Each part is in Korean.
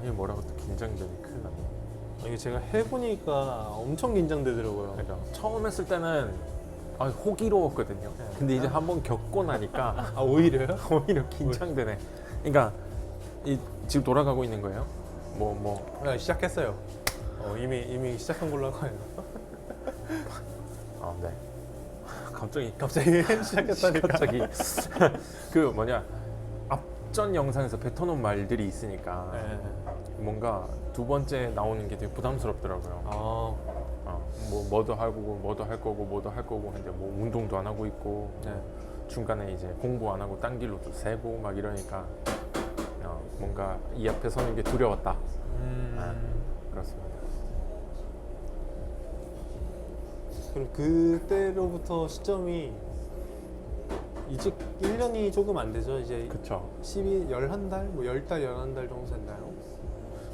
아니 뭐라고 또 긴장되니 큰일 났네. 이게 제가 해보니까 엄청 긴장되더라고요. 그러니까 처음 했을 때는 호기로웠거든요. 네. 근데 이제 한번 겪고 나니까 아 오히려요? 오히려 긴장되네. 그러니까 지금 돌아가고 있는 거예요? 네, 시작했어요. 이미 시작한 걸로 하고요. 네. 갑자기 갑자기 시작했다니까. 갑자기 그 앞전 영상에서 뱉어놓은 말들이 있으니까 네. 뭔가 두 번째 나오는 게 되게 부담스럽더라고요. 뭐도 할 거고 근데 뭐 운동도 안 하고 있고 네. 중간에 이제 공부 안 하고 딴 길로도 새고 막 이러니까 뭔가 이 앞에 서는 게 두려웠다. 그렇습니다. 그럼 그때로부터 시점이 이제 1년이 조금 안 되죠? 이제 그쵸. 11달? 뭐 10달, 11달 정도 됐나요?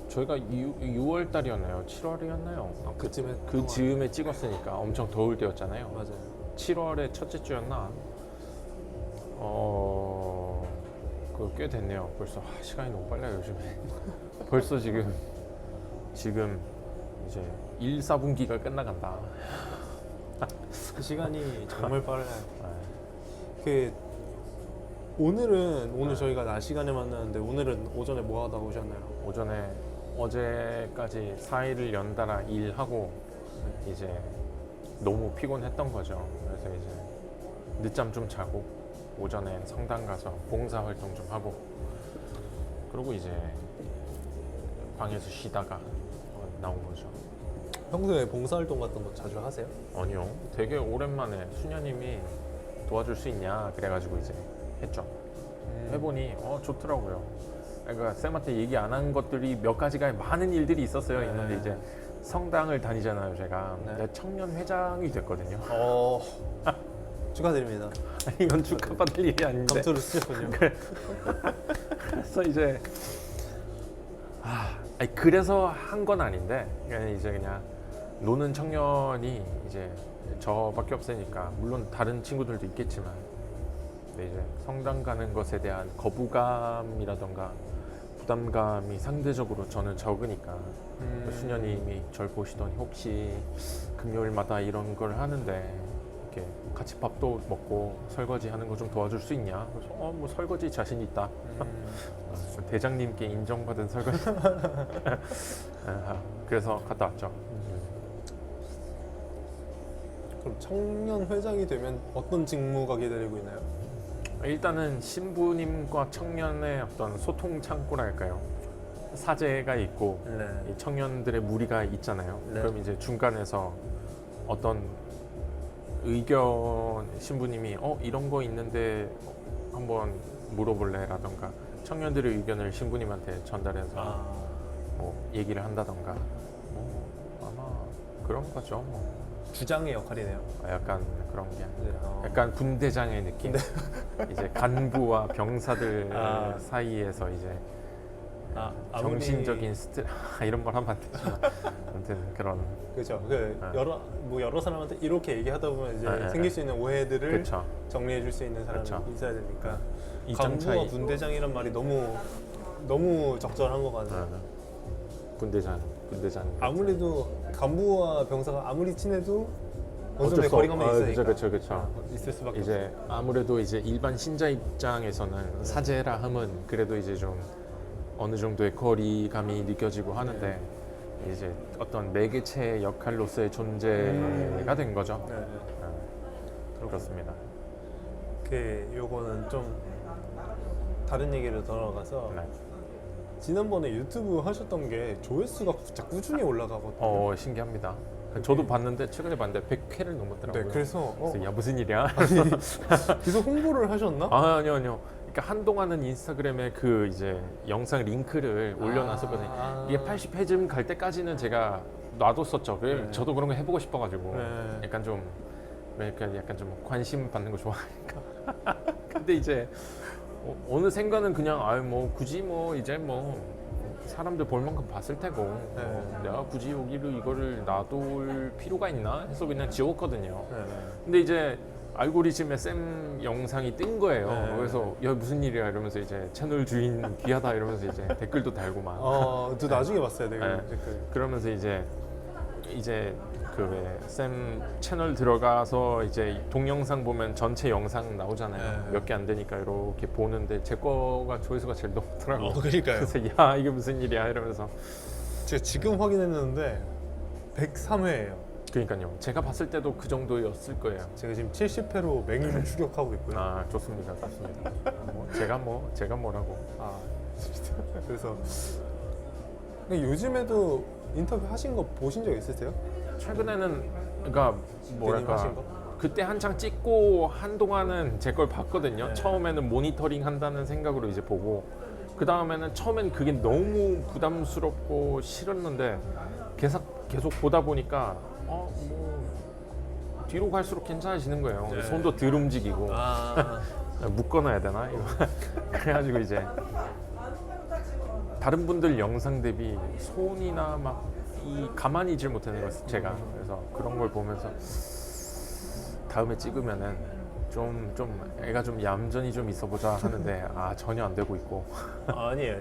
저희가 6월 달이었나요? 7월이었나요? 그쯤에 그 즈음에 찍었으니까 엄청 더울 때였잖아요. 맞아요. 7월의 첫째 주였나? 그거 꽤 됐네요. 벌써 시간이 너무 빨라요 요즘에. 벌써 지금 이제 1, 4분기가 끝나간다. 그 시간이 정말 빨라요. 네. 오늘 네. 저희가 낮 시간에 만났는데 오늘은 오전에 뭐 하다 오셨나요? 오전에 어제까지 4일을 연달아 일하고 이제 너무 피곤했던 거죠. 그래서 이제 늦잠 좀 자고 오전에 성당 가서 봉사 활동 좀 하고 그리고 이제 방에서 쉬다가 나온 거죠. 평소에 봉사활동 같은 거 자주 하세요? 아니요. 되게 오랜만에 수녀님이 도와줄 수 있냐 그래가지고 이제 했죠. 해보니 좋더라고요. 그러니까 쌤한테 얘기 안 한 것들이 몇 가지가 많은 일들이 있었어요. 네. 있는데 이제 성당을 다니잖아요. 제가 네. 청년 회장이 됐거든요. 축하드립니다. 이건 축하받을 일이 아닌데. 감투를 쓰셨군요. 그래서 이제 그래서 한 건 아닌데 그냥 이제 그냥 노는 청년이 이제 저밖에 없으니까 물론 다른 친구들도 있겠지만 근데 이제 성당 가는 것에 대한 거부감이라던가 부담감이 상대적으로 저는 적으니까 수녀님이 절 보시더니 혹시 금요일마다 이런 걸 하는데 이렇게 같이 밥도 먹고 설거지 하는 거 좀 도와줄 수 있냐? 그래서 뭐 설거지 자신 있다. 대장님께 인정받은 설거지. 그래서 갔다 왔죠. 그럼 청년 회장이 되면 어떤 직무가 기다리고 있나요? 일단은 신부님과 청년의 어떤 소통 창구랄까요? 사제가 있고 네. 이 청년들의 무리가 있잖아요. 네. 그럼 이제 중간에서 어떤 의견 신부님이 이런 거 있는데 한번 물어볼래라던가 청년들의 의견을 신부님한테 전달해서 뭐 얘기를 한다던가 아마 그런 거죠. 주장의 역할이네요. 약간 그런 게 네. 약간 군대장의 느낌. 이제 간부와 병사들 사이에서 이제 아무리- 정신적인 스트레스 이런 말 하면 안 되지만 아무튼 그런 그렇죠. 네. 여러 사람한테 이렇게 얘기하다 보면 이제 네, 생길 수 있는 오해들을 그렇죠. 정리해 줄 수 있는 사람이 그쵸. 있어야 되니까 이점 간부와 차이. 분대장이란 말이 너무 적절한 것 같아요. 군대장. 아무래도 간부와 병사가 아무리 친해도 어느 어쩔 정도의 수 거리감은 없- 있으니까 그쵸. 있을 수밖에 이제 아무래도 이제 일반 신자 입장에서는 사제라 함은 그래도 이제 좀 어느 정도의 거리감이 느껴지고 하는데 이제 어떤 매개체 역할로서의 존재가 된 거죠. 없죠. 네. 그렇습니다. 요거는 좀 다른 얘기로 돌아가서 네. 지난번에 유튜브 하셨던 게 조회수가 진짜 꾸준히 올라가거든요. 신기합니다. 저도 봤는데 최근에 봤는데 100회를 넘었더라고요. 네, 그래서 야 무슨 일이야? 계속 홍보를 하셨나? 아니요. 그러니까 한동안은 인스타그램에 그 이제 영상 링크를 올려놨었거든요. 이게 80회쯤 갈 때까지는 제가 놔뒀었죠. 네. 저도 그런 거 해보고 싶어가지고 네. 약간 좀 관심 받는 거 좋아하니까. 근데 이제 어느 생각은 그냥 뭐 굳이 뭐 이제 뭐 사람들 볼 만큼 봤을 테고 네. 내가 굳이 여기를 이거를 놔둘 필요가 있나 해서 그냥 지웠거든요. 네. 근데 이제 알고리즘에 쌤 영상이 뜬 거예요. 네. 그래서 야 무슨 일이야 이러면서 이제 채널 주인 귀하다 이러면서 이제 댓글도 달고 막 저 나중에 봤어요, 되게 네. 댓글. 그러면서 이제 그 왜 쌤 채널 들어가서 이제 동영상 보면 전체 영상 나오잖아요. 네. 몇 개 안 되니까 이렇게 보는데 제 거가 조회수가 제일 높더라고. 그러니까요. 그래서 야 이게 무슨 일이야 이러면서 제가 지금 확인했는데 103회예요. 그러니까요. 제가 봤을 때도 그 정도였을 거예요. 제가 지금 70회로 맹인을 추격하고 있고요. 아 좋습니다, 좋습니다. 제가 뭐라고? 그래서 근데 요즘에도 인터뷰 하신 거 보신 적 있으세요? 최근에는 그러니까 대님 뭐랄까 하신 거? 그때 한창 찍고 한동안은 제 걸 봤거든요. 네. 처음에는 모니터링 한다는 생각으로 이제 보고 그 다음에는 처음엔 그게 너무 부담스럽고 싫었는데 계속 보다 보니까 뭐 뒤로 갈수록 괜찮아지는 거예요. 네. 손도 덜 움직이고 아, 묶어놔야 되나 이거 그래가지고 이제 다른 분들 영상 대비 손이나 막 이 가만히 있질 못하는 거예요 제가. 그래서 그런 걸 보면서 다음에 찍으면은 좀 애가 좀 얌전히 좀 있어보자 하는데 전혀 안 되고 있고. 아니에요.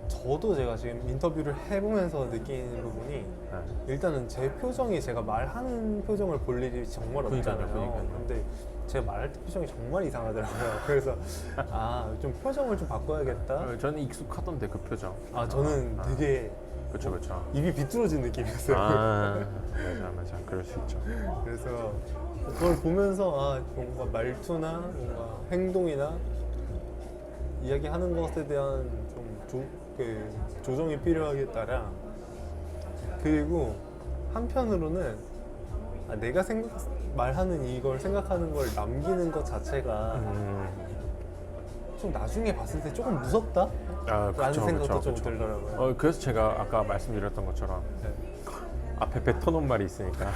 저도 제가 지금 인터뷰를 해보면서 느끼는 부분이 네. 일단은 제 표정이 제가 말하는 표정을 볼 일이 정말 없잖아요. 그러니까요. 근데 제가 말할 때 표정이 정말 이상하더라고요. 그래서 좀 표정을 좀 바꿔야겠다. 저는 익숙하던데 그 표정. 저는 되게 그렇죠. 입이 비뚤어진 느낌이었어요. 맞아. 그럴 수 있죠. 그래서 그걸 보면서 뭔가 말투나 뭔가 행동이나 이야기하는 것에 대한 좀 조정이 필요하겠다라. 그리고 한편으로는 내가 말하는 이걸 생각하는 걸 남기는 것 자체가 좀 나중에 봤을 때 조금 무섭다? 라는 생각도 좀 들더라고요. 그래서 제가 아까 말씀드렸던 것처럼 네. 앞에 뱉어놓은 말이 있으니까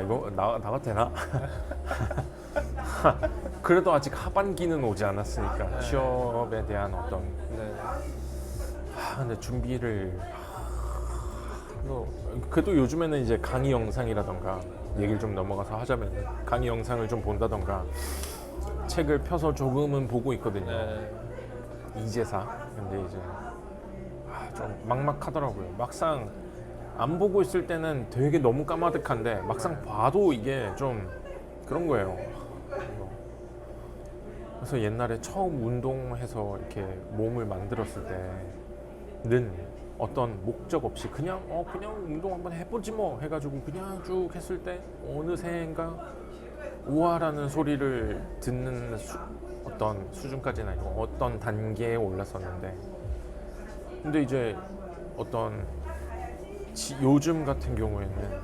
이거 나가도 되나? 그래도 아직 하반기는 오지 않았으니까 취업에 대한 어떤 네. 근데 준비를 그래도 요즘에는 이제 강의 영상이라던가 얘기를 좀 넘어가서 하자면 강의 영상을 좀 본다던가 책을 펴서 조금은 보고 있거든요. 네. 이제사. 근데 이제 좀 막막하더라고요. 막상 안 보고 있을 때는 되게 너무 까마득한데 막상 봐도 이게 좀 그런 거예요. 그래서 옛날에 처음 운동해서 이렇게 몸을 만들었을 때는 어떤 목적 없이 그냥 운동 한번 해보지 뭐 해가지고 그냥 쭉 했을 때 어느새인가 우아라는 소리를 듣는 어떤 수준까지는 아니고 어떤 단계에 올랐었는데 근데 이제 어떤 요즘 같은 경우에는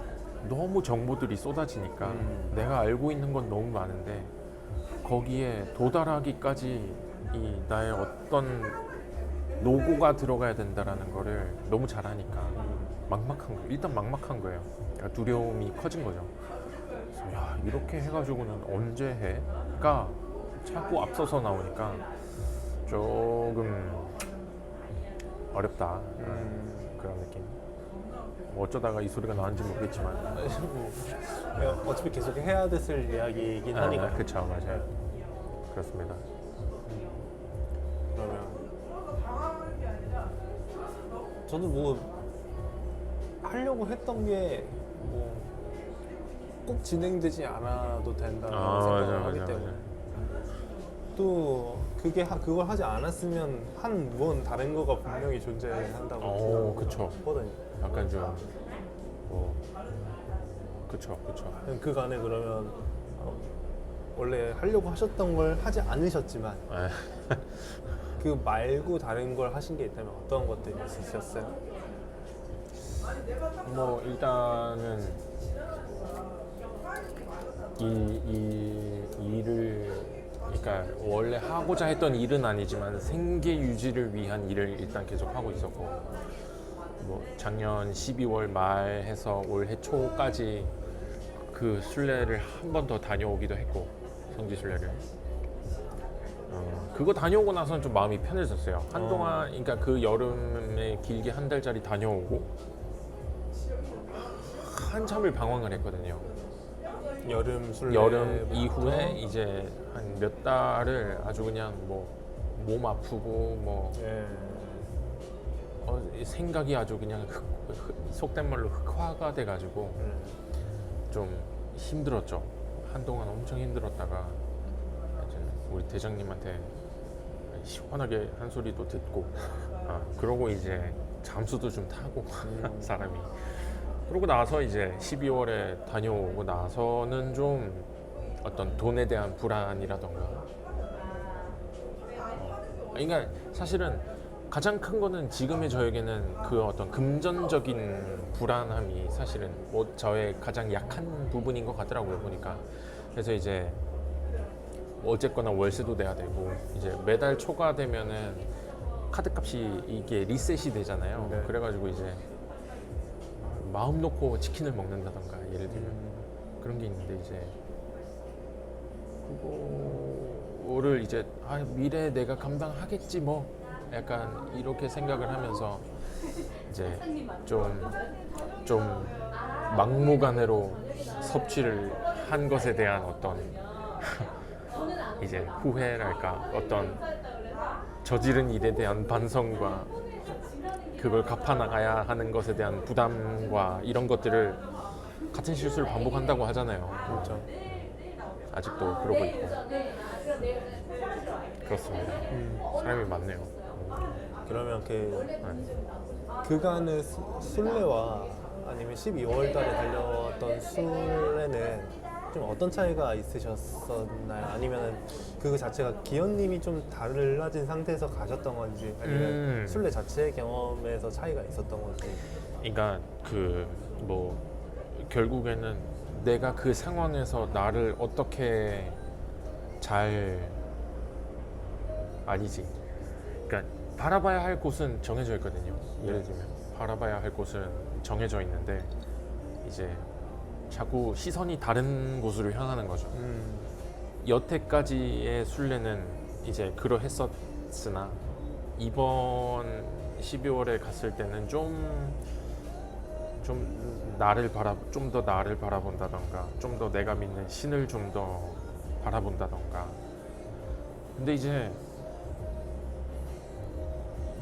너무 정보들이 쏟아지니까 내가 알고 있는 건 너무 많은데 거기에 도달하기까지 이 나의 어떤 노고가 들어가야 된다라는 거를 너무 잘하니까 일단 막막한 거예요. 그러니까 두려움이 커진 거죠. 그래서 야 이렇게 해가지고는 언제 해?가 자꾸 앞서서 나오니까 조금 어렵다 그런 느낌. 뭐 어쩌다가 이 소리가 나왔는지 모르겠지만 어차피 계속 해야 됐을 이야기이긴 하니까. 그쵸 맞아요. 그렇습니다. 그러면 저도 뭐 하려고 했던 게 뭐 꼭 진행되지 않아도 된다고 생각을 하기 때문에 또 그걸 하지 않았으면 한 무언 다른 거가 분명히 존재한다고 그쵸. 생각하거든요. 약간 좀 그쵸. 그간에 그러면 원래 하려고 하셨던 걸 하지 않으셨지만 그 말고 다른 걸 하신 게 있다면 어떤 것들이 있으셨어요? 뭐 일단은 이 일을 그러니까 원래 하고자 했던 일은 아니지만 생계 유지를 위한 일을 일단 계속 하고 있었고 뭐 작년 12월 말해서 올해 초까지 그 순례를 한 번 더 다녀오기도 했고 성지 순례를 그거 다녀오고 나서는 좀 마음이 편해졌어요. 한동안 그러니까 그 여름에 길게 한 달짜리 다녀오고 한참을 방황을 했거든요. 여름 술래 여름 이후에 이제 한 몇 달을 아주 그냥 뭐 몸 아프고 뭐 예. 이 생각이 아주 그냥 속된 말로 흑화가 돼가지고 좀 힘들었죠. 한동안 엄청 힘들었다가 이제 우리 대장님한테 시원하게 한 소리도 듣고 그러고 이제 잠수도 좀 타고 사람이 그러고 나서 이제 12월에 다녀오고 나서는 좀 어떤 돈에 대한 불안이라던가 그러니까 사실은 가장 큰 거는 지금의 저에게는 그 어떤 금전적인 불안함이 사실은 뭐 저의 가장 약한 부분인 것 같더라고요 보니까. 그래서 이제 어쨌거나 월세도 내야 되고 이제 매달 초가 되면은 카드값이 이게 리셋이 되잖아요. 네. 그래가지고 이제 마음 놓고 치킨을 먹는다던가 예를 들면 그런 게 있는데 이제 그거를 이제 미래에 내가 감당하겠지 뭐 약간 이렇게 생각을 하면서 이제 좀 막무가내로 섭취를 한 것에 대한 어떤 이제 후회랄까 어떤 저지른 일에 대한 반성과 그걸 갚아나가야 하는 것에 대한 부담과 이런 것들을 같은 실수를 반복한다고 하잖아요. 그렇죠. 아직도 그러고 있고 그렇습니다. 사람이 많네요. 그러면 그 네. 그간의 술래와 아니면 12월 달에 달렸던 술래는 좀 어떤 차이가 있으셨었나요? 아니면 그 자체가 기현님이 좀 달라진 상태에서 가셨던 건지 아니면 술래 자체의 경험에서 차이가 있었던 건지. 그러니까 그 뭐 결국에는 내가 그 상황에서 나를 어떻게 잘 아니지. 그러니까 바라봐야 할 곳은 정해져 있거든요. 예를 들면 바라봐야 할 곳은 정해져 있는데 이제 자꾸 시선이 다른 곳으로 향하는 거죠. 여태까지의 순례는 이제 그러했었으나 이번 12월에 갔을 때는 좀 더 나를 바라본다던가 좀 더 내가 믿는 신을 좀 더 바라본다던가. 근데 이제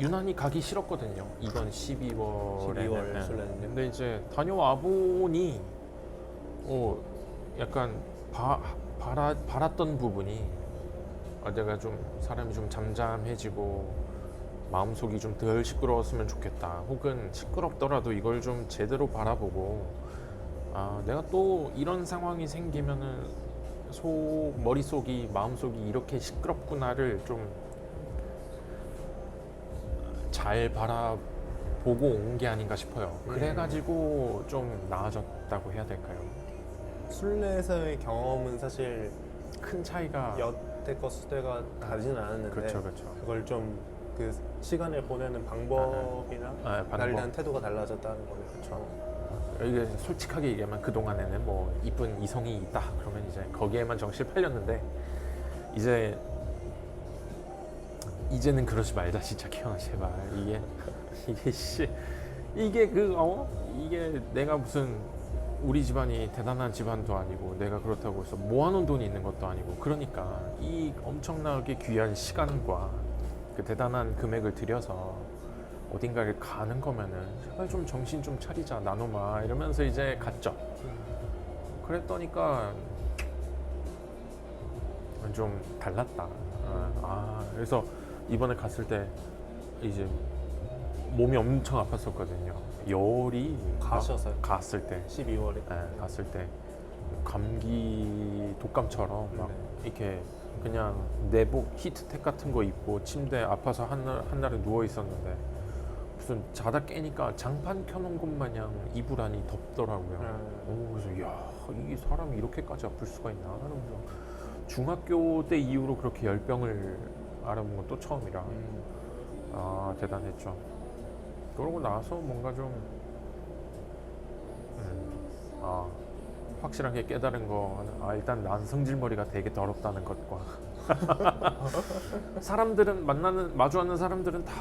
유난히 가기 싫었거든요. 이번 12월에. 12월 술래는요? 근데 이제 다녀와 보니 약간 바랐던 부분이 내가 좀 사람이 좀 잠잠해지고 마음속이 좀 덜 시끄러웠으면 좋겠다. 혹은 시끄럽더라도 이걸 좀 제대로 바라보고 내가 또 이런 상황이 생기면은 머릿속이 마음속이 이렇게 시끄럽구나를 좀 잘 바라보고 온 게 아닌가 싶어요. 그래가지고 좀 나아졌다고 해야 될까요? 술래에서의 경험은 사실 큰 차이가 여태껏 수대가 다르진 않았는데 그렇죠. 그걸 좀 그 시간을 보내는 방법이나 방법. 나에 대한 태도가 달라졌다는 거네요. 그렇죠. 이게 솔직하게 얘기하면 그 동안에는 뭐 이쁜 이성이 있다 그러면 이제 거기에만 정신을 팔렸는데 이제는 그러지 말자 진짜 기현아 제발 이게 내가 무슨 우리 집안이 대단한 집안도 아니고 내가 그렇다고 해서 모아놓은 돈이 있는 것도 아니고 그러니까 이 엄청나게 귀한 시간과 그 대단한 금액을 들여서 어딘가를 가는 거면은 제발 좀 정신 좀 차리자 나눠마 이러면서 이제 갔죠. 그랬더니까 좀 달랐다. 그래서 이번에 갔을 때 이제 몸이 엄청 아팠었거든요. 열이 가셨어요? 갔을 때 12월에 갔을 때 감기 독감처럼 막 이렇게 그냥 내복 히트텍 같은 거 입고 침대에 아파서 한날에 누워 있었는데 무슨 자다 깨니까 장판 켜놓은 것 마냥 이불 안이 덥더라고요. 그래서 야 이게 사람이 이렇게까지 아플 수가 있나 하면서 중학교 때 이후로 그렇게 열병을 알아본 건 또 처음이라 대단했죠. 그러고 나서 뭔가 좀 확실하게 깨달은 거 일단 난 성질머리가 되게 더럽다는 것과 사람들은 마주하는 사람들은 다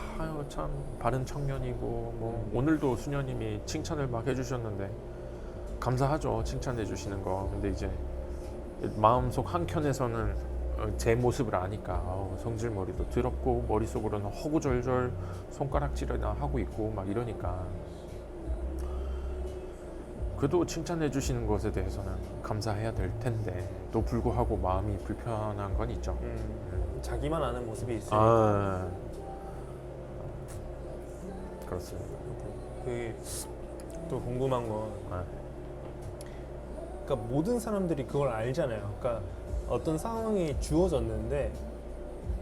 참 바른 청년이고 뭐 오늘도 수녀님이 칭찬을 막 해주셨는데 감사하죠. 칭찬해 주시는 거. 근데 이제 마음속 한켠에서는 제 모습을 아니까 성질머리도 더럽고 머릿속으로는 허구절절 손가락질이나 하고 있고 막 이러니까 그래도 칭찬해 주시는 것에 대해서는 감사해야 될 텐데 또 불구하고 마음이 불편한 건 있죠. 자기만 아는 모습이 있으니까 아, 그렇습니다. 그게 또 궁금한 건 아, 그러니까 모든 사람들이 그걸 알잖아요. 그러니까 어떤 상황이 주어졌는데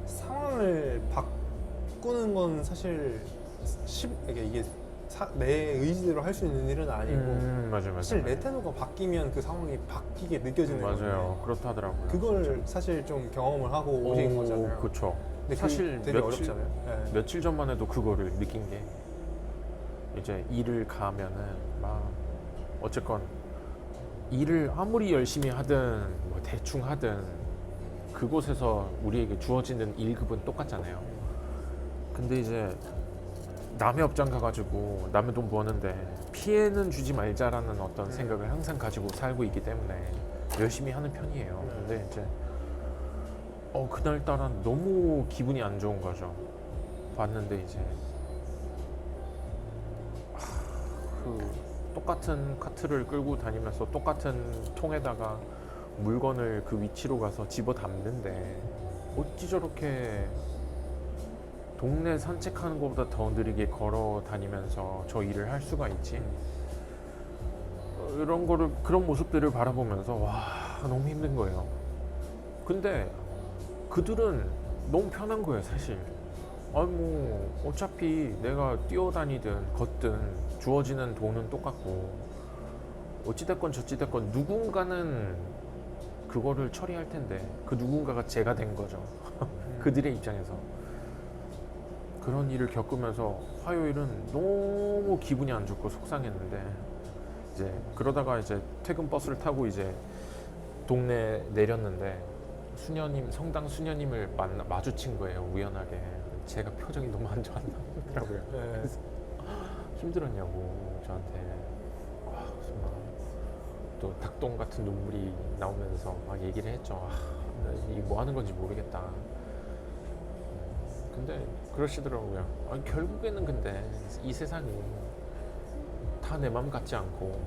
상황을 바꾸는 건 사실 이게 내 의지대로 할 수 있는 일은 아니고 맞아요. 사실 내 태도가 바뀌면 그 상황이 바뀌게 느껴지는 맞아요. 건데 그렇다더라고요. 그걸 진짜. 사실 좀 경험을 하고 오신 거잖아요. 그렇죠. 근데 사실 그게 되게 며칠- 어렵잖아요. 네. 며칠 전만 해도 그거를 느낀 게 이제 일을 가면은 막 어쨌건 일을 아무리 열심히 하든 뭐 대충 하든 그곳에서 우리에게 주어지는 1급은 똑같잖아요. 근데 이제 남의 업장 가가지고 남의 돈 버는데 피해는 주지 말자라는 어떤 생각을 항상 가지고 살고 있기 때문에 열심히 하는 편이에요. 근데 이제 그날따라 너무 기분이 안 좋은 거죠. 봤는데 이제 그 똑같은 카트를 끌고 다니면서 똑같은 통에다가 물건을 그 위치로 가서 집어 담는데 어찌 저렇게 동네 산책하는 것보다 더 느리게 걸어 다니면서 저 일을 할 수가 있지? 이런 거를 그런 모습들을 바라보면서 와 너무 힘든 거예요. 근데 그들은 너무 편한 거예요 사실. 아니 뭐 어차피 내가 뛰어다니든 걷든 주어지는 돈은 똑같고 어찌됐건 저찌됐건 누군가는 그거를 처리할 텐데 그 누군가가 제가 된 거죠. 그들의 입장에서 그런 일을 겪으면서 화요일은 너무 기분이 안 좋고 속상했는데 이제 그러다가 이제 퇴근 버스를 타고 이제 동네 내렸는데 성당 수녀님을 마주친 거예요. 우연하게. 제가 표정이 너무 안 좋았더라고요. 네. 그래서 힘들었냐고 저한테 정말 또 닭똥 같은 눈물이 나오면서 막 얘기를 했죠. 이게 뭐 하는 건지 모르겠다. 근데 그러시더라고요. 아니, 결국에는 근데 이 세상이 다 내 맘 같지 않고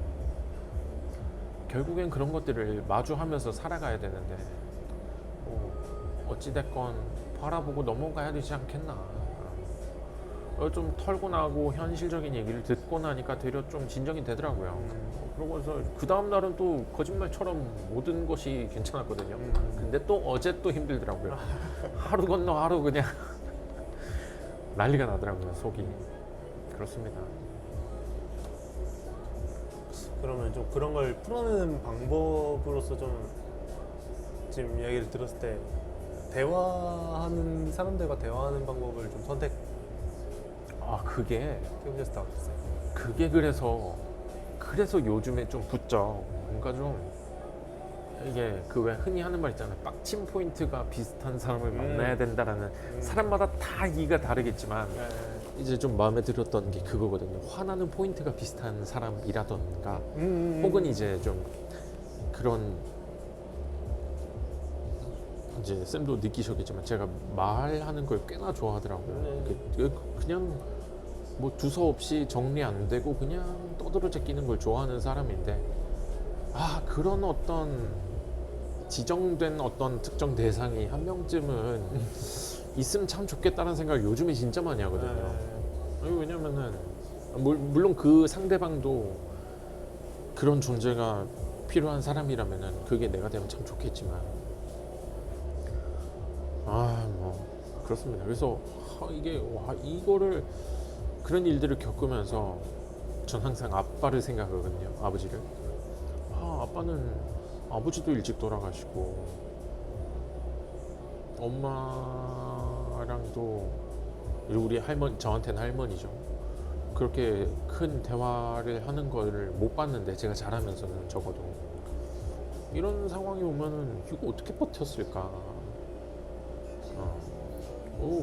결국엔 그런 것들을 마주하면서 살아가야 되는데 어찌됐건 바라보고 넘어가야 되지 않겠나. 좀 털고 나고 현실적인 얘기를 듣고 나니까 되려 좀 진정이 되더라고요. 그러고서 그 다음 날은 또 거짓말처럼 모든 것이 괜찮았거든요. 근데 또 어제 또 힘들더라고요. 하루 건너 하루 그냥 난리가 나더라고요. 속이. 그렇습니다. 그러면 좀 그런 걸 풀어내는 방법으로서 좀 지금 이야기를 들었을 때 대화하는 사람들과 대화하는 방법을 좀 선택해 그게 보셨을 때 어떠세요? 그게 그래서 요즘에 좀 붙죠. 뭔가 좀 이게 그 왜 흔히 하는 말 있잖아요. 빡침 포인트가 비슷한 사람을 만나야 된다라는 사람마다 다 이가 다르겠지만 이제 좀 마음에 들었던 게 그거거든요. 화나는 포인트가 비슷한 사람이라던가 혹은 이제 좀 그런 이제 쌤도 느끼셨겠지만 제가 말하는 걸 꽤나 좋아하더라고요. 그냥 뭐 두서없이 정리 안 되고 그냥 떠들어 제끼는 걸 좋아하는 사람인데 그런 어떤 지정된 어떤 특정 대상이 한 명쯤은 있으면 참 좋겠다는 생각을 요즘에 진짜 많이 하거든요. 왜냐면은 물론 그 상대방도 그런 존재가 필요한 사람이라면은 그게 내가 되면 참 좋겠지만 뭐 그렇습니다. 그래서 이거를 그런 일들을 겪으면서 전 항상 아빠를 생각하거든요. 아버지를. 아버지도 일찍 돌아가시고 엄마랑도 우리 할머니, 저한테는 할머니죠. 그렇게 큰 대화를 하는 거를 못 봤는데 제가 자라면서는 적어도 이런 상황이 오면은 이거 어떻게 버텼을까.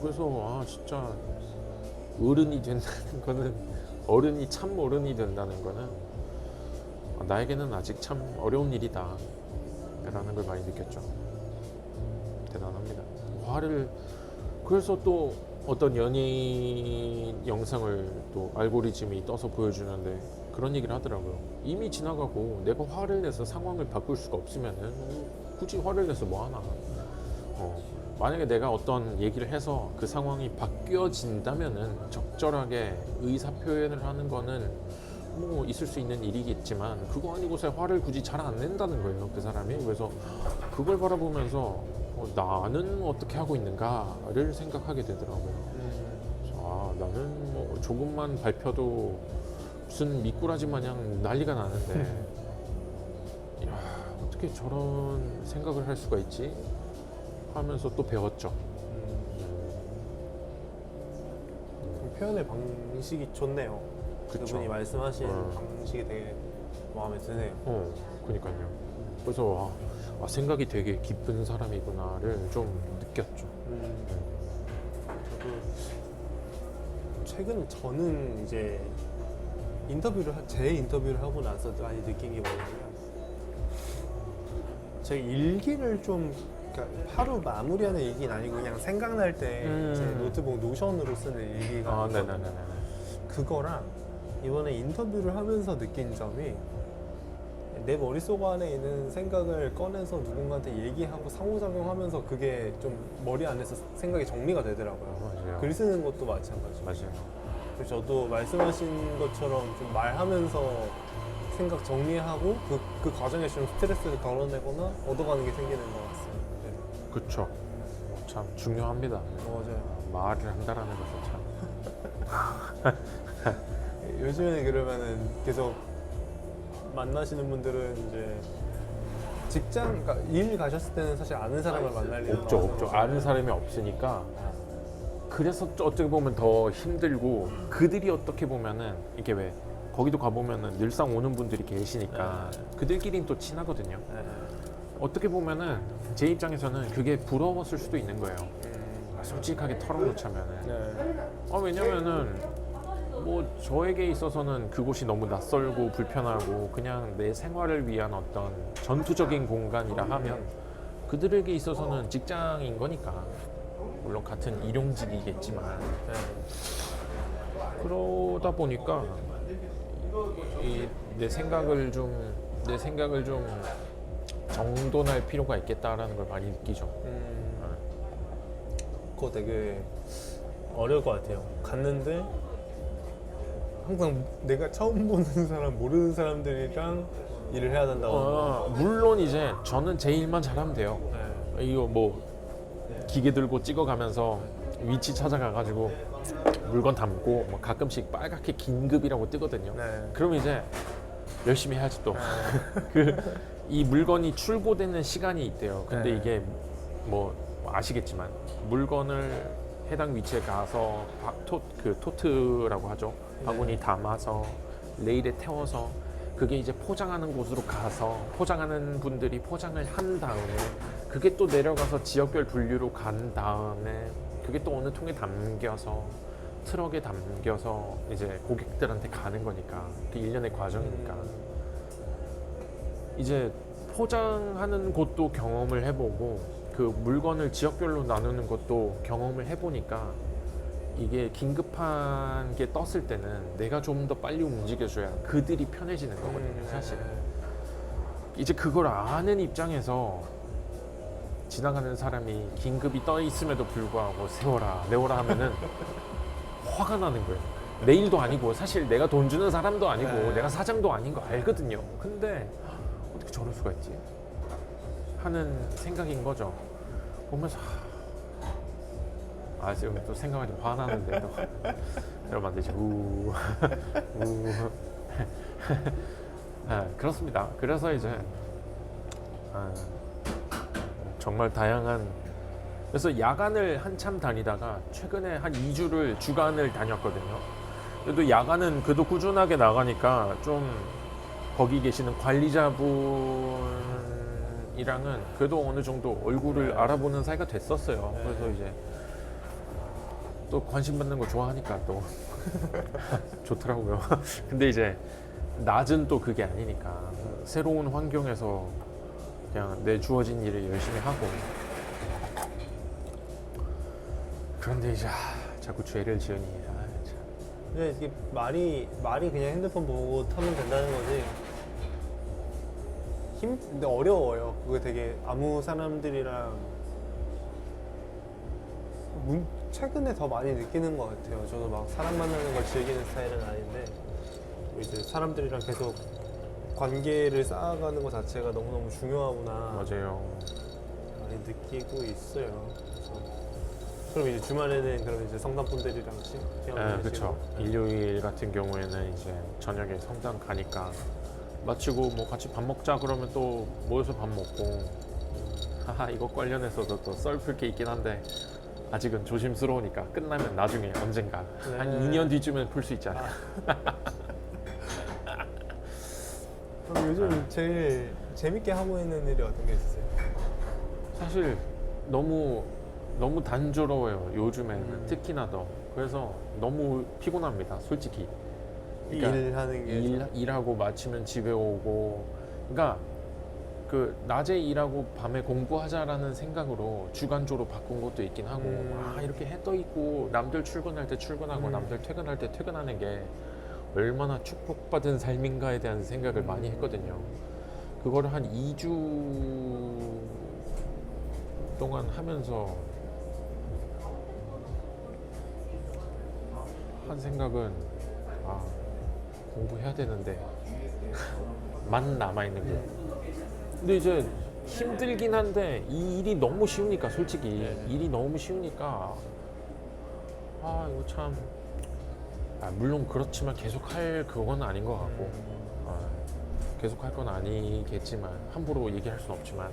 그래서 진짜 어른이 된다는 거는 어른이 참 어른이 된다는 거는 나에게는 아직 참 어려운 일이다 라는 걸 많이 느꼈죠. 대단합니다. 화를 그래서 또 어떤 연예인 영상을 또 알고리즘이 떠서 보여주는데 그런 얘기를 하더라고요. 이미 지나가고 내가 화를 내서 상황을 바꿀 수가 없으면은 굳이 화를 내서 뭐 하나. 만약에 내가 어떤 얘기를 해서 그 상황이 바뀌어진다면은 적절하게 의사 표현을 하는 거는 뭐 있을 수 있는 일이겠지만 그거 아니고서 화를 굳이 잘 안 낸다는 거예요, 그 사람이. 그래서 그걸 바라보면서 나는 어떻게 하고 있는가를 생각하게 되더라고요. 나는 뭐 조금만 밟혀도 무슨 미꾸라지 마냥 난리가 나는데 야, 어떻게 저런 생각을 할 수가 있지? 하면서 또 배웠죠. 표현의 방식이 좋네요. 그쵸. 그분이 말씀하신 방식이 되게 마음에 드네요. 그러니까요. 그래서 생각이 되게 깊은 사람이구나를 좀 느꼈죠. 저도 최근 저는 이제 제 인터뷰를 하고 나서 많이 느낀 게 뭐냐면 제 일기를 좀 그러니까 하루 마무리하는 일기는 아니고 그냥 생각날 때 제 노트북 노션으로 쓰는 일기가 네네네. 그거랑 이번에 인터뷰를 하면서 느낀 점이 내 머릿속 안에 있는 생각을 꺼내서 누군가한테 얘기하고 상호작용하면서 그게 좀 머리 안에서 생각이 정리가 되더라고요. 맞아요. 글 쓰는 것도 마찬가지고. 맞아요. 그래서 저도 말씀하신 것처럼 좀 말하면서 생각 정리하고 그 과정에서 좀 스트레스를 덜어내거나 얻어가는 게 생기는 것 같습니다. 네. 그쵸. 참 중요합니다. 맞아요. 말을 한다라는 것은 참. 요즘에는 그러면은 계속 만나시는 분들은 이제 직장, 그러니까 일 가셨을 때는 사실 아는 사람을 만날 일은 없죠. 아는 사람이 없으니까. 그래서 어떻게 보면 더 힘들고 그들이 어떻게 보면은 이게 왜 거기도 가보면은 늘상 오는 분들이 계시니까 그들끼리는 또 친하거든요. 어떻게 보면은 제 입장에서는 그게 부러웠을 수도 있는 거예요. 솔직하게 털어놓자면은. 왜냐면은 뭐 저에게 있어서는 그곳이 너무 낯설고 불편하고 그냥 내 생활을 위한 어떤 전투적인 공간이라 하면 그들에게 있어서는 직장인 거니까 물론 같은 일용직이겠지만 그러다 보니까 내 생각을 좀 정돈할 필요가 있겠다라는 걸 많이 느끼죠. 그거 되게 어려울 것 같아요. 갔는데 항상 내가 처음 보는 사람, 모르는 사람들이랑 일을 해야 된다고. 물론 이제 저는 제 일만 잘하면 돼요. 이거 뭐 기계 들고 찍어가면서 위치 찾아가가지고 물건 담고 뭐 가끔씩 빨갛게 긴급이라고 뜨거든요. 그럼 이제 열심히 해야지 또. 이 물건이 출고되는 시간이 있대요. 근데 이게 뭐 아시겠지만 물건을 해당 위치에 가서 토트라고 하죠. 바구니 담아서 레일에 태워서 그게 이제 포장하는 곳으로 가서 포장하는 분들이 포장을 한 다음에 그게 또 내려가서 지역별 분류로 간 다음에 그게 또 어느 통에 담겨서 트럭에 담겨서 이제 고객들한테 가는 거니까 그 일련의 과정이니까 이제 포장하는 곳도 경험을 해보고 그 물건을 지역별로 나누는 것도 경험을 해보니까 이게 긴급한 게 떴을 때는 내가 좀 더 빨리 움직여줘야 그들이 편해지는 거거든요, 사실. 이제 그걸 아는 입장에서 지나가는 사람이 긴급이 떠 있음에도 불구하고 세워라, 내워라 하면은 화가 나는 거예요. 내 일도 아니고 사실 내가 돈 주는 사람도 아니고 내가 사장도 아닌 거 알거든요. 근데 어떻게 저럴 수가 있지? 하는 생각인 거죠. 보면서 지금 또 생각하니 화나는데 또 이러면 안 되지. 그렇습니다. 그래서 이제 정말 다양한 그래서 야간을 한참 다니다가 최근에 한 2주를 주간을 다녔거든요. 그래도 야간은 그래도 꾸준하게 나가니까 좀 거기 계시는 관리자분이랑은 그래도 어느 정도 얼굴을 알아보는 사이가 됐었어요. 그래서 이제 또 관심 받는 거 좋아하니까 또 좋더라고요. 근데 이제 낮은 또 그게 아니니까 새로운 환경에서 그냥 내 주어진 일을 열심히 하고 그런데 이제 자꾸 죄를 지으니 참. 근데 이게 말이 그냥 핸드폰 보고 타면 된다는 거지. 근데 어려워요. 그거 되게 아무 사람들이랑 최근에 더 많이 느끼는 것 같아요. 저도 막 사람 만나는 걸 즐기는 스타일은 아닌데 이제 사람들이랑 계속 관계를 쌓아가는 것 자체가 너무너무 중요하구나 맞아요. 많이 느끼고 있어요. 그래서 그럼 이제 주말에는 그럼 이제 성당분들이랑 네, 그렇죠. 일요일 같은 경우에는 이제 저녁에 성당 가니까 마치고 뭐 같이 밥 먹자 그러면 또 모여서 밥 먹고 하하 이거 관련해서도 또 썰 풀 게 있긴 한데 아직은 조심스러우니까 끝나면 나중에 언젠가 네. 한 2년 뒤쯤엔 풀 수 있지 않을까. 그럼 요즘 제일 재밌게 하고 있는 일이 어떤 게 있으세요? 사실 너무 단조로워요 요즘에는 특히나 더 그래서 너무 피곤합니다 솔직히. 그러니까 일하는 게 일하고 마치면 집에 오고 그러니까 그 낮에 일하고 밤에 공부하자라는 생각으로 주간조로 바꾼 것도 있긴 하고 아 이렇게 해 떠 있고 남들 출근할 때 출근하고 남들 퇴근할 때 퇴근하는 게 얼마나 축복받은 삶인가에 대한 생각을 많이 했거든요. 그거를 한 2주 동안 하면서 한 생각은 아 공부해야 되는데 만 남아있는 게 근데 이제 힘들긴 한데 이 일이 너무 쉬우니까 솔직히 일이 너무 쉬우니까 아 이거 참 물론 그렇지만 계속 할 그건 아닌 것 같고 계속 할 건 아니겠지만 함부로 얘기할 수는 없지만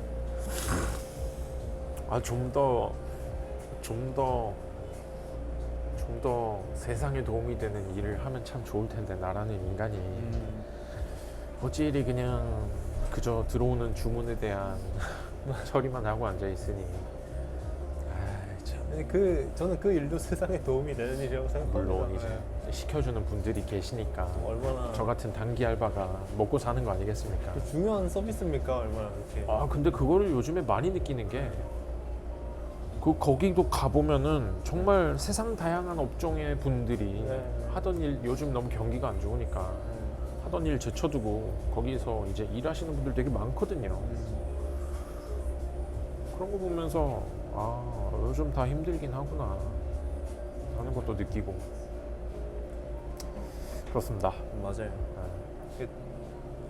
좀 더 세상에 도움이 되는 일을 하면 참 좋을 텐데 나라는 인간이 어찌 그냥 그저 들어오는 주문에 대한 처리만 하고 앉아 있으니 참. 저는 그 일도 세상에 도움이 되는 일이라고 생각합니다. 물론 이제 시켜주는 분들이 계시니까 얼마나 저 같은 단기 알바가 먹고 사는 거 아니겠습니까? 중요한 서비스입니까? 얼마나 그렇게 근데 그거를 요즘에 많이 느끼는 게 거기도 가보면은 정말 세상 다양한 업종의 분들이 하던 일 요즘 너무 경기가 안 좋으니까 하던 일 제쳐두고 거기서 이제 일하시는 분들 되게 많거든요. 그런 거 보면서 요즘 다 힘들긴 하구나 하는 것도 느끼고 그렇습니다. 맞아요.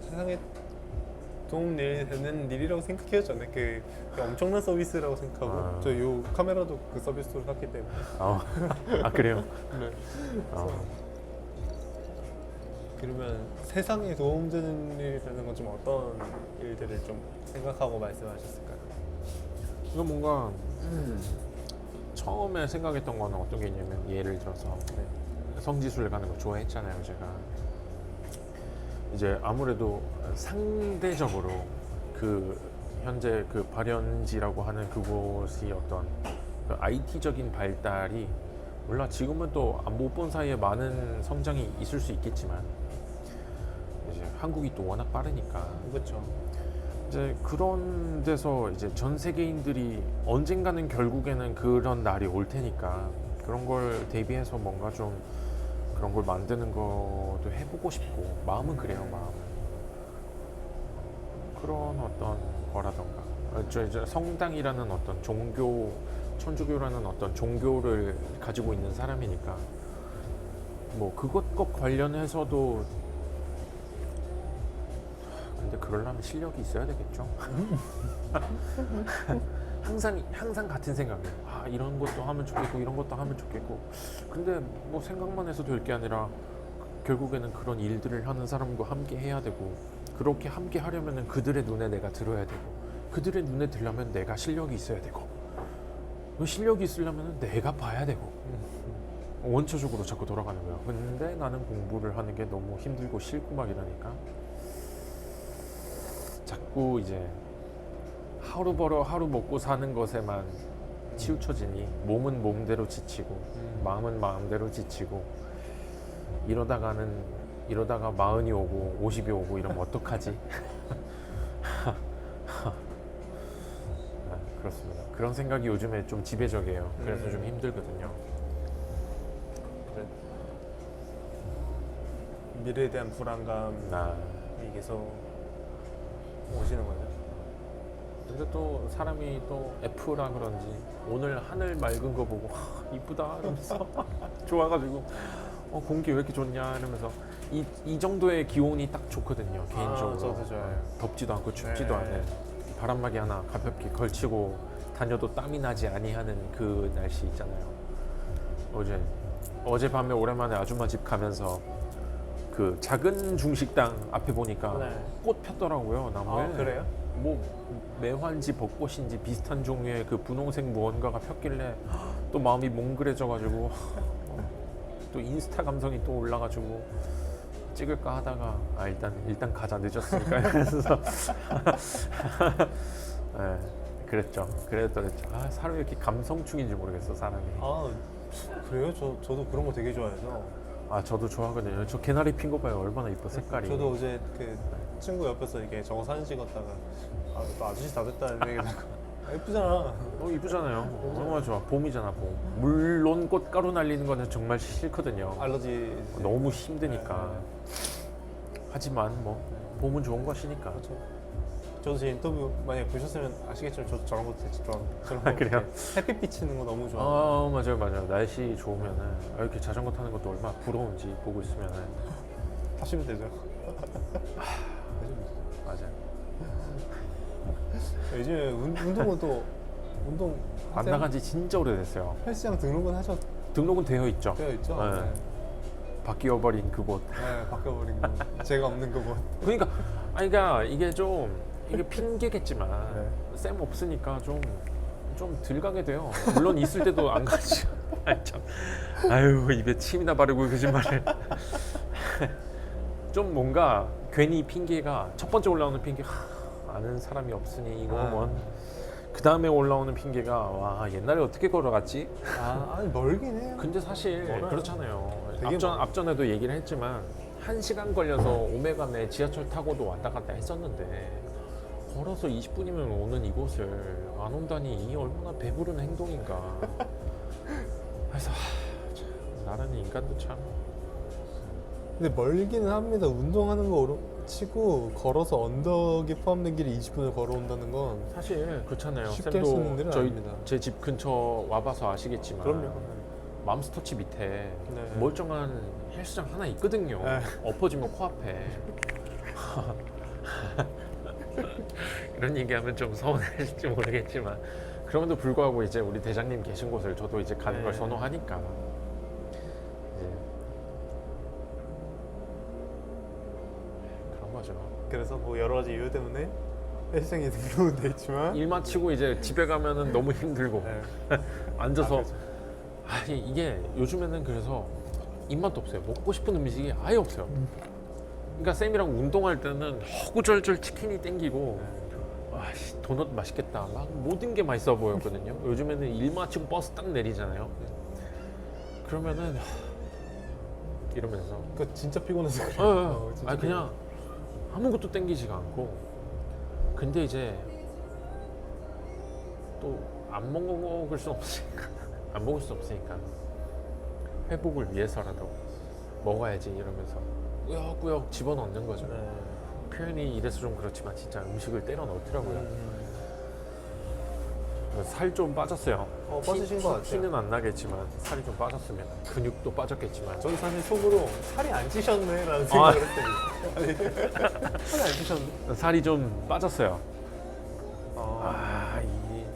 세상에 도움 되는 일이라고 생각해요. 저는 그 엄청난 서비스라고 생각하고 저 요 카메라도 그 서비스로 샀기 때문에. 그래요? 네. 그러면 세상에 도움 되는 일이 되는 건 좀 어떤 일들을 좀 생각하고 말씀하셨을까요? 이거 뭔가 처음에 생각했던 거는 어떤 게 있냐면 예를 들어서 성지순례 가는 거 좋아했잖아요 제가. 이제 아무래도 상대적으로 그 현재 그 발연지라고 하는 그곳이 어떤 그 IT적인 발달이 몰라 지금은 또 못 본 사이에 많은 성장이 있을 수 있겠지만 이제 한국이 또 워낙 빠르니까 그렇죠. 이제 그런 데서 이제 전 세계인들이 언젠가는 결국에는 그런 날이 올 테니까 그런 걸 대비해서 뭔가 좀 그런 걸 만드는 것도 해보고 싶고 마음은 그래요. 마음은 그런 어떤 거라던가 저 이제 성당이라는 어떤 종교 천주교라는 어떤 종교를 가지고 있는 사람이니까 뭐 그것과 관련해서도 근데 그러려면 실력이 있어야 되겠죠. 항상 같은 생각이에요. 이런 것도 하면 좋겠고 이런 것도 하면 좋겠고 근데 뭐 생각만 해서 될 게 아니라 결국에는 그런 일들을 하는 사람과 함께 해야 되고 그렇게 함께 하려면 그들의 눈에 내가 들어야 되고 그들의 눈에 들려면 내가 실력이 있어야 되고 그 실력이 있으려면 내가 봐야 되고 원초적으로 자꾸 돌아가는 거야. 근데 나는 공부를 하는 게 너무 힘들고 싫고 막 이러니까 자꾸 이제 하루 벌어 하루 먹고 사는 것에만 치우쳐지니 몸은 몸대로 지치고 마음은 마음대로 지치고 이러다가는 이러다가 40이 오고 50이 오고 이러면 어떡하지? 그렇습니다. 그런 생각이 요즘에 좀 지배적이에요. 그래서 좀 힘들거든요. 그래. 미래에 대한 불안감이 나 계속 오시는 거죠. 근데 또 사람이 또 F라 그런지 오늘 하늘 맑은 거 보고 이쁘다 이러면서 좋아가지고 공기 왜 이렇게 좋냐 이러면서 이 정도의 기온이 딱 좋거든요 개인적으로. 저도 좋아요. 덥지도 않고 춥지도 네. 않은 바람막이 하나 가볍게 걸치고 다녀도 땀이 나지 아니하는 그 날씨 있잖아요. 어젯밤에 오랜만에 아줌마 집 가면서 그 작은 중식당 앞에 보니까 네. 꽃 폈더라고요 나무에. 아, 그래요? 뭐 매화인지 벚꽃인지 비슷한 종류의 그 분홍색 무언가가 폈길래 또 마음이 몽글해져가지고 또 인스타 감성이 또 올라가지고 찍을까 하다가 일단 가자 늦었으니까 그래서 네, 그랬죠. 사람이 이렇게 감성충인지 모르겠어 사람이. 아, 그래요? 저도 그런 거 되게 좋아해서. 저도 좋아하거든요. 저 개나리 핀 거 봐요. 얼마나 이뻐 색깔이. 저도 어제 그 친구 옆에서 이렇게 저거 사진 찍었다가 또 아저씨 다 됐다는 얘기를 하고 예쁘잖아. 이쁘잖아요. 너무 좋아. 봄이잖아 봄. 물론 꽃가루 날리는 거는 정말 싫거든요. 알러지. 너무 힘드니까. 네. 하지만 뭐 봄은 좋은 것이니까. 그렇죠. 저도 제 인터뷰 만약에 보셨으면 아시겠지만 저도 저런 것도 되게 저런 거 그래요? 햇빛 비치는 거 너무 좋아. 맞아요. 날씨 좋으면은 이렇게 자전거 타는 것도 얼마나 부러운지 보고 있으면은. 하시면 되죠. 맞아요. 요즘에 운동은 또 운동 안 나간 지 진짜 오래됐어요. 헬스장 등록은 등록은 되어 있죠. 되어 있죠? 네. 네. 바뀌어버린 그곳. 네, 바뀌어버린 거. 제가 없는 거고. 그러니까 이게 핑계겠지만 네. 쌤 없으니까 좀 덜 가게 돼요. 물론 있을 때도 안 가죠. 아유 입에 침이나 바르고 거짓말을. 좀 뭔가 괜히 핑계가 첫 번째 올라오는 핑계 아는 사람이 없으니 이거면 그 다음에 올라오는 핑계가 와 옛날에 어떻게 걸어갔지? 아니 멀긴 해요. 근데 사실 멀어요. 그렇잖아요. 되게 멀어요. 앞전에도 얘기를 했지만 1시간 걸려서 오메가내 지하철 타고도 왔다 갔다 했었는데 걸어서 20분이면 오는 이곳을 안 온다니 이 얼마나 배부른 행동인가. 그래서 참, 나라는 인간도 참. 근데 멀기는 합니다. 운동하는 거 치고 걸어서 언덕이 포함된 길이 20분을 걸어온다는 건 사실 그렇잖아요. 쉽게 할 수 있는 일은 아닙니다. 제 집 근처 와봐서 아시겠지만 그럼요. 맘스터치 밑에 네. 멀쩡한 헬스장 하나 있거든요. 네. 엎어지면 코앞에. 이런 얘기하면 좀 서운할지 모르겠지만 그럼에도 불구하고 이제 우리 대장님 계신 곳을 저도 이제 가는 걸 네. 선호하니까 이제 그런 거죠. 그래서 뭐 여러 가지 이유 때문에 헬스장에 등록은 돼 있지만 일 마치고 이제 집에 가면은 너무 힘들고 네. 앉아서 그렇죠. 이게 요즘에는 그래서 입맛도 없어요. 먹고 싶은 음식이 아예 없어요. 그러니까 쌤이랑 운동할 때는 허구절절 치킨이 땡기고 도넛 맛있겠다 막 모든 게 맛있어 보였거든요. 요즘에는 일 마치고 버스 딱 내리잖아요. 그러면은 이러면서 그 진짜 피곤해서 그래요. 진짜 그냥 아무것도 땡기지가 않고 근데 이제 또 안 먹을 수 없으니까 안 먹을 수 없으니까 회복을 위해서라도 먹어야지 이러면서 꾸역꾸역 집어넣는 거죠. 네. 표현이 이래서 좀 그렇지만 진짜 음식을 때려 넣더라고요. 살 좀 빠졌어요. 빠지신 것 같아요. 티는 안 나겠지만 살이 좀 빠졌으면 근육도 빠졌겠지만 저는 사실 속으로 살이 안 찌셨네라는 생각을 했습니다. 살이 안 찌셨네. 살이 좀 빠졌어요.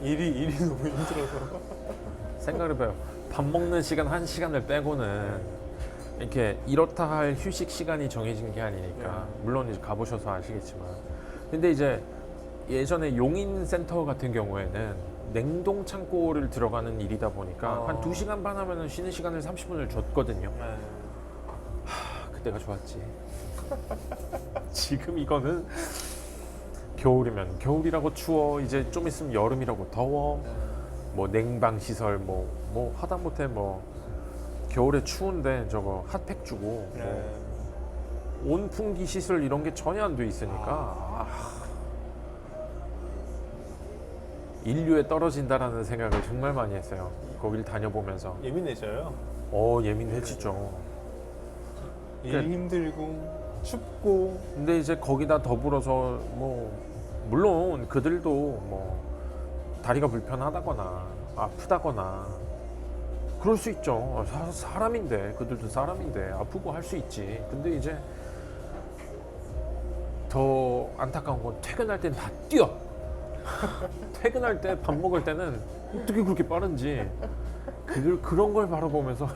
일이 너무 힘들어서. 생각을 해봐요. 밥 먹는 시간 1시간을 빼고는 이렇게 이렇다 할 휴식 시간이 정해진 게 아니니까 물론 이제 가보셔서 아시겠지만 근데 이제 예전에 용인센터 같은 경우에는 냉동 창고를 들어가는 일이다 보니까 한 2시간 반 하면은 쉬는 시간을 30분을 줬거든요. 그때가 좋았지. 지금 이거는 겨울이면 겨울이라고 추워, 이제 좀 있으면 여름이라고 더워, 뭐 냉방 시설 뭐 하다못해 뭐 겨울에 추운데 저거 핫팩 주고 뭐 온풍기 시설 이런 게 전혀 안 돼 있으니까 인류에 떨어진다라는 생각을 정말 많이 했어요. 거길 다녀보면서. 예민해져요. 예민해지죠. 일 힘들고 춥고. 근데 이제 거기다 더불어서 뭐 물론 그들도 뭐 다리가 불편하다거나 아프다거나 그럴 수 있죠. 사람인데, 그들도 사람인데 아프고 할 수 있지. 근데 이제 더 안타까운 건 퇴근할 땐 다 뛰어. 퇴근할 때 밥 먹을 때는 어떻게 그렇게 빠른지 그런 걸 바라보면서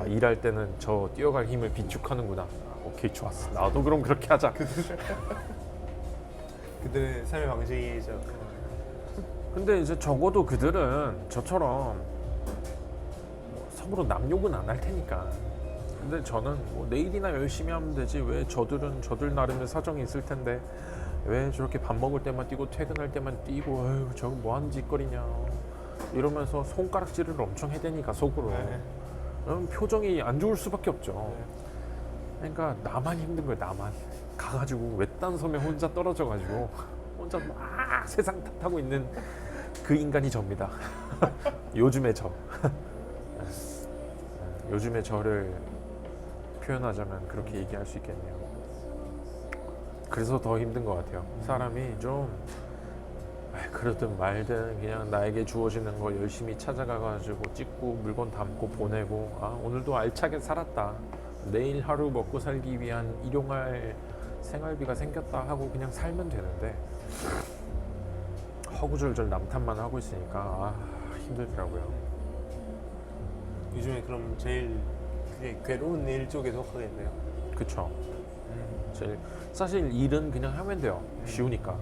일할 때는 저 뛰어갈 힘을 비축하는구나. 오케이, 좋았어. 나도 그럼 그렇게 하자. 그들의 삶의 방식이죠. 근데 이제 적어도 그들은 저처럼 뭐 서로 남 욕은 안 할 테니까. 근데 저는 뭐 내일이나 열심히 하면 되지, 왜 저들은 저들 나름의 사정이 있을 텐데 왜 저렇게 밥 먹을 때만 뛰고 퇴근할 때만 뛰고, 아유 저거 뭐 하는 짓거리냐 이러면서 손가락질을 엄청 해대니까 속으로. 네. 그럼 표정이 안 좋을 수밖에 없죠. 그러니까 나만 힘든 거예요. 나만 가가지고 외딴 섬에 혼자 떨어져가지고 혼자 막 세상 탓하고 있는 그 인간이 접니다. 요즘의 저. 요즘의 저를 표현하자면 그렇게 얘기할 수 있겠네요. 그래서 더 힘든 것 같아요. 사람이 좀 그러든 말든 그냥 나에게 주어지는 거 열심히 찾아가가지고 찍고 물건 담고 보내고, 오늘도 알차게 살았다, 내일 하루 먹고 살기 위한 일용할 생활비가 생겼다 하고 그냥 살면 되는데 허구절절 남탓만 하고 있으니까 힘들더라고요. 요즘에 그럼 제일 그게 괴로운 일 쪽에 속하겠네요. 그쵸. 사실 일은 그냥 하면 돼요. 쉬우니까.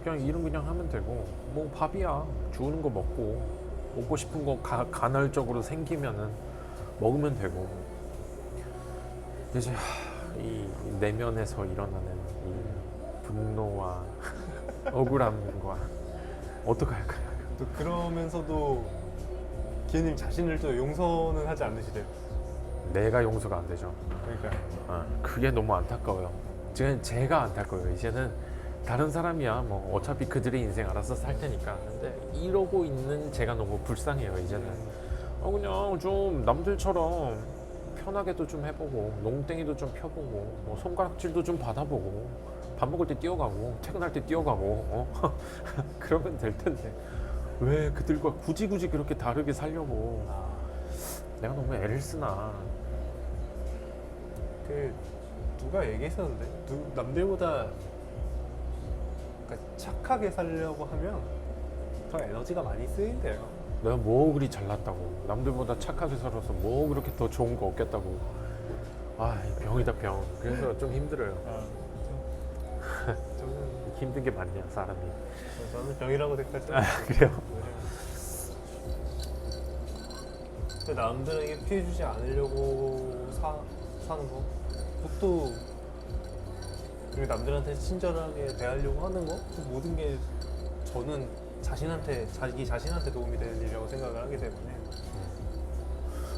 그냥 일은 그냥 하면 되고, 뭐 밥이야 주우는 거 먹고, 먹고 싶은 거 간헐적으로 생기면은 먹으면 되고. 이제 이 내면에서 일어나는 이 분노와 억울함과 어떡할까요? 또 그러면서도 기현님 자신을 또 용서는 하지 않으시대요. 내가 용서가 안 되죠. 그러니까 그게 너무 안타까워요. 지금 제가 안타까워요. 이제는 다른 사람이야 뭐 어차피 그들의 인생 알아서 살 테니까. 근데 이러고 있는 제가 너무 불쌍해요. 이제는 그냥 좀 남들처럼 편하게도 좀 해보고, 농땡이도 좀 펴보고, 뭐 손가락질도 좀 받아보고, 밥 먹을 때 뛰어가고 퇴근할 때 뛰어가고 그러면 될 텐데 왜 그들과 굳이 그렇게 다르게 살려고 내가 너무 애를 쓰나. 그 누가 얘기했었는데 남들보다 그러니까 착하게 살려고 하면 더 에너지가 많이 쓰인대요. 내가 뭐 그리 잘났다고, 남들보다 착하게 살아서 뭐 그렇게 더 좋은 거 얻겠다고. 병이다 병. 그래서 좀 힘들어요. 저는 힘든 게 맞냐 사람이. 저는 병이라고 생각하지. 그래요? 근데 남들에게 피해 주지 않으려고 사는 거, 그것도, 그리고 남들한테 친절하게 대하려고 하는 거, 그 모든 게 저는 자기 자신한테 도움이 되는 일이라고 생각을 하기 때문에.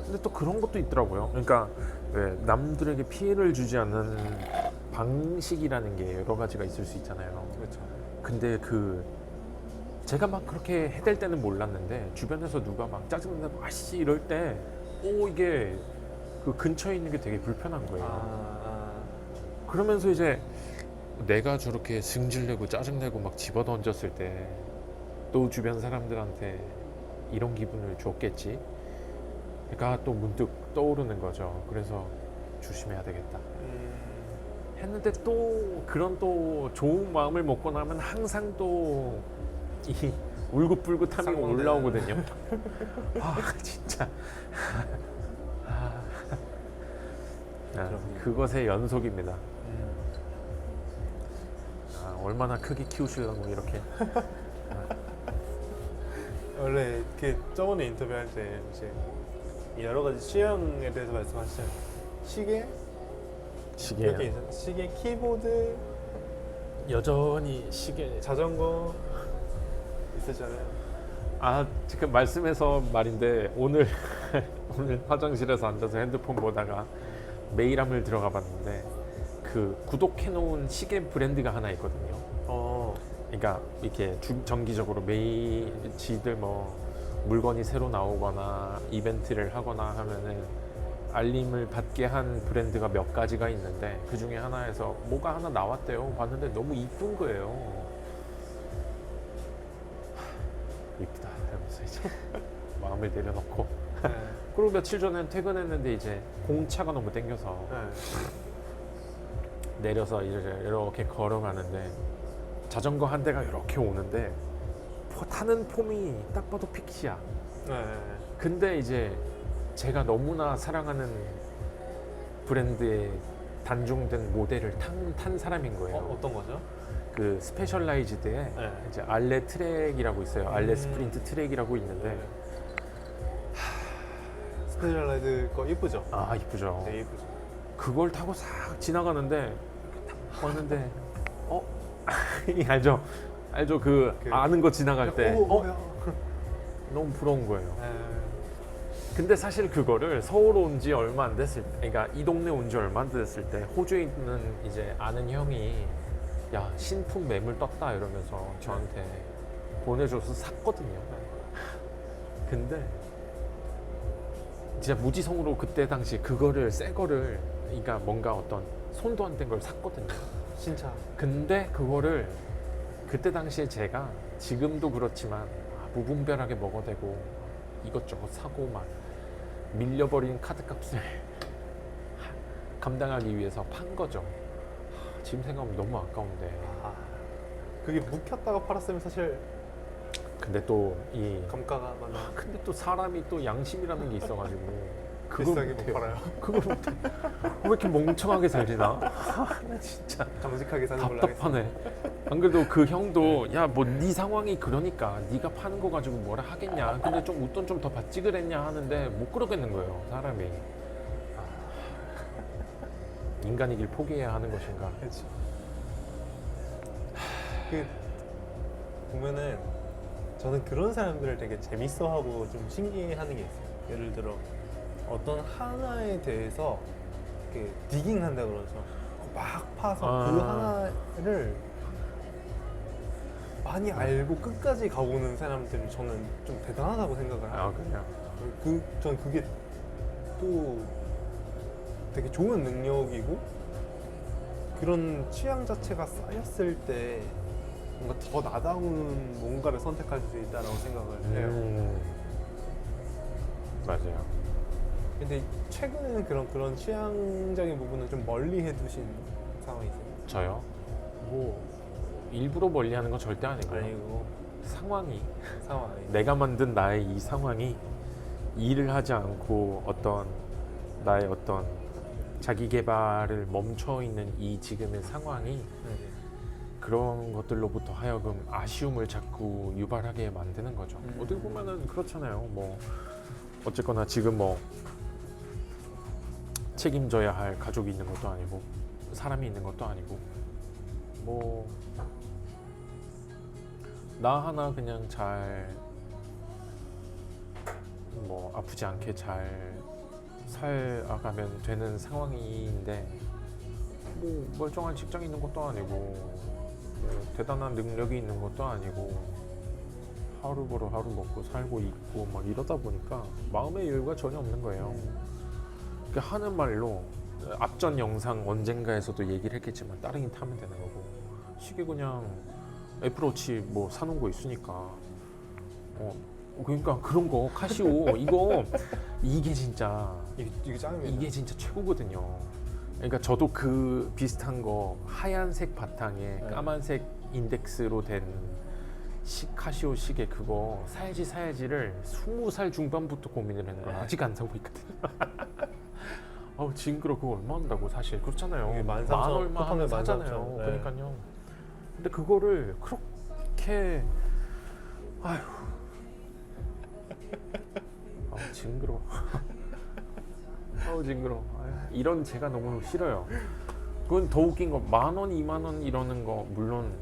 근데 또 그런 것도 있더라고요. 그러니까 왜 남들에게 피해를 주지 않는 방식이라는 게 여러 가지가 있을 수 있잖아요. 그렇죠. 근데 제가 막 그렇게 해댈 때는 몰랐는데 주변에서 누가 막 짜증내고 아씨 이럴 때 이게 그 근처에 있는 게 되게 불편한 거예요. 그러면서 이제 내가 저렇게 승질내고 짜증내고 막 집어던졌을 때 또 주변 사람들한테 이런 기분을 줬겠지. 그러니까 또 문득 떠오르는 거죠. 그래서 조심해야 되겠다 했는데, 또 그런 또 좋은 마음을 먹고 나면 항상 또 이 울긋불긋함이 올라오거든요. 진짜 그것의 연속입니다. 얼마나 크게 키우시려고 이렇게. 원래 이렇게 저번에 인터뷰할 때 이제 여러 가지 취향에 대해서 말씀하시잖아요. 시계요. 시계, 키보드, 여전히 시계. 자전거 있었잖아요. 지금 말씀해서 말인데 오늘 화장실에서 앉아서 핸드폰 보다가 메일함을 들어가 봤는데 그 구독해놓은 시계 브랜드가 하나 있거든요. 그러니까 이렇게 정기적으로 매일 지들 뭐 물건이 새로 나오거나 이벤트를 하거나 하면은 알림을 받게 한 브랜드가 몇 가지가 있는데 그 중에 하나에서 뭐가 하나 나왔대요. 봤는데 너무 이쁜 거예요. 이쁘다 이러면서 이제 마음을 내려놓고 네. 그리고 며칠 전에 퇴근했는데 이제 공차가 너무 땡겨서 네. 내려서 이제 이렇게 걸어가는데 자전거 한 대가 이렇게 오는데 타는 폼이 딱 봐도 픽시야. 네. 근데 이제 제가 너무나 사랑하는 브랜드의 단종된 모델을 탄 사람인 거예요. 어떤 거죠? 그 스페셜라이즈드에 네. 이제 알레 트랙이라고 있어요. 알레 스프린트 트랙이라고 있는데 네. 스페셜라이즈 거 이쁘죠? 아 이쁘죠. 네, 이쁘죠. 그걸 타고 싹 지나가는데 왔는데 알죠? 알죠? 그 아는 거 지나갈 때 뭐야? 너무 부러운 거예요. 네. 근데 사실 그거를 서울 온 지 얼마 안 됐을 때, 그러니까 이 동네 온 지 얼마 안 됐을 때 호주에 있는 이제 아는 형이 야 신품 매물 떴다 이러면서 저한테 보내줘서 샀거든요. 근데 진짜 무지성으로 그때 당시 그거를 새 거를 그러니까 뭔가 어떤 손도 안 댄 걸 샀거든요. 신차. 근데 그거를 그때 당시에 제가 지금도 그렇지만 무분별하게 먹어대고 이것저것 사고 막 밀려버린 카드값을 감당하기 위해서 판 거죠. 지금 생각하면 너무 아까운데. 그게 묵혔다가 팔았으면 사실 근데 또 이 감가가 많아. 근데 또 사람이 또 양심이라는 게 있어가지고 비싸게 못 팔아요. 그걸 못해. 왜 이렇게 멍청하게 살지나? 나 진짜 정직하게 사는 걸로 하겠습니다. 답답하네. 안 그래도 그 형도 야 뭐 네 상황이 그러니까 네가 파는 거 가지고 뭐라 하겠냐. 근데 좀 웃돈 좀 더 받지 그랬냐 하는데 못 그러겠는 거예요. 사람이. 인간이길 포기해야 하는 것인가. 그렇죠. 그 보면은 저는 그런 사람들을 되게 재밌어하고 좀 신기해하는 게 있어요. 예를 들어 어떤 하나에 대해서 이렇게 디깅한다 그러죠. 막 파서 그 하나를 많이 알고 끝까지 가보는 사람들을 저는 좀 대단하다고 생각을 아 하거든요. 그냥 전 그게 또 되게 좋은 능력이고 그런 취향 자체가 쌓였을 때 뭔가 더 나다운 뭔가를 선택할 수 있다고 생각을 해요. 맞아요. 근데 최근에는 그런 취향적인 부분을 좀 멀리 해두신 상황이세요? 저요? 뭐 일부러 멀리하는 건 절대 아니고요. 아니고 상황이 상황이. 내가 만든 나의 이 상황이 일을 하지 않고 어떤 나의 어떤 자기 개발을 멈춰 있는 이 지금의 상황이 네. 그런 것들로부터 하여금 아쉬움을 자꾸 유발하게 만드는 거죠. 어떻게 보면은 그렇잖아요. 뭐 어쨌거나 지금 뭐 책임져야 할 가족이 있는 것도 아니고 사람이 있는 것도 아니고 뭐 나 하나 그냥 잘 뭐 아프지 않게 잘 살아가면 되는 상황인데 뭐 멀쩡한 직장이 있는 것도 아니고 뭐 대단한 능력이 있는 것도 아니고 하루 벌어 하루 먹고 살고 있고 막 이러다 보니까 마음의 여유가 전혀 없는 거예요. 그 하는 말로 앞전 영상 언젠가에서도 얘기를 했겠지만 따릉이 타면 되는 거고 시계 그냥 애플워치 뭐 사놓은 거 있으니까 그러니까 그런 거 카시오 이거 이게 진짜 이게 짱입니다. 이게 진짜 최고거든요. 그러니까 저도 그 비슷한 거 하얀색 바탕에 까만색 인덱스로 된 카시오 시계 그거 사야지를 20살 중반부터 고민을 했는 거야. 아직 안 사고 있거든요. 징그러 그거 얼마 한다고 사실 그렇잖아요. 이게 13,000 만 얼마 쿠팡에 하면 사잖아요. 13,000. 네. 그러니까요. 근데 그거를 그렇게 아휴 징그러. 징그러. 이런 제가 너무 싫어요. 그건 더 웃긴 거 10,000원, 20,000원 이러는 거 물론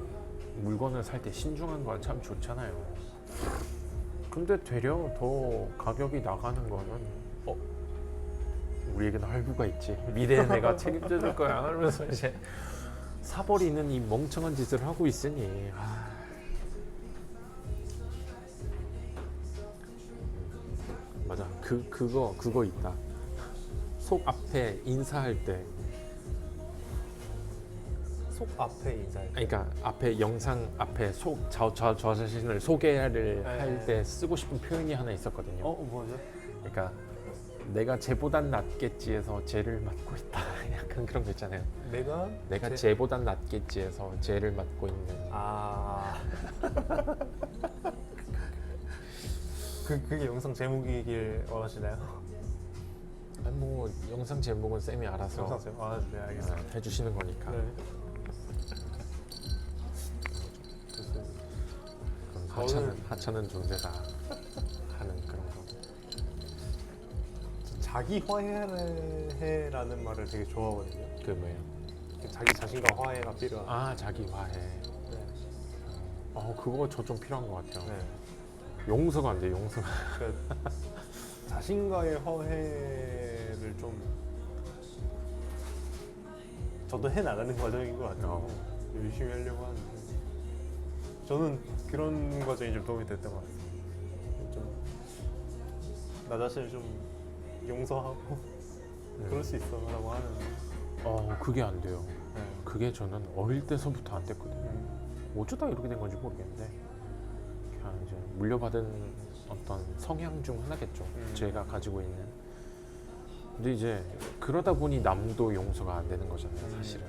물건을 살 때 신중한 건 참 좋잖아요. 근데 되려 더 가격이 나가는 거는 우리에게는 할부가 있지. 미래에 내가 책임져 줄 거야. 그러면서 이제 사버리는 이 멍청한 짓을 하고 있으니. 맞아. 그거 있다. 속 앞에 인사할 때, 속 앞에 인사해. 그러니까 앞에 영상 앞에 저 자신을 소개를 할 때 쓰고 싶은 표현이 하나 있었거든요. 뭐죠? 그러니까 내가 쟤보단 낫겠지에서 쟤를 맡고 있다. 약간 그런 거 있잖아요. 내가 쟤보단 낫겠지에서 쟤를 맡고 있는. 그게 영상 제목이길 원하시나요? 아니 뭐 영상 제목은 쌤이 알아서 영상 제목. 네, 알겠습니다. 해주시는 거니까. 네. 그럼 하찮은 존재다 하는 그런 거. 자기 화해라는 말을 되게 좋아하거든요. 그 뭐예요? 자기 자신과 화해가 필요한. 자기 화해. 네. 그거 저 좀 필요한 것 같아요. 네. 용서가 안 돼, 용서가. 그러니까 자신과의 화해를 좀 저도 해 나가는 과정인 것 같아요. 열심히 하려고 하는데 저는 그런 과정이 좀 도움이 됐던 것 같아요. 좀 나 자신을 좀 용서하고 그럴 수 있어라고 하는. 그게 안 돼요. 네. 그게 저는 어릴 때서부터 안 됐거든요. 어쩌다 이렇게 된 건지 모르겠는데 그냥 이제 물려받은 어떤 성향 중 하나겠죠. 제가 가지고 있는. 근데 이제 그러다 보니 남도 용서가 안 되는 거잖아요, 사실은.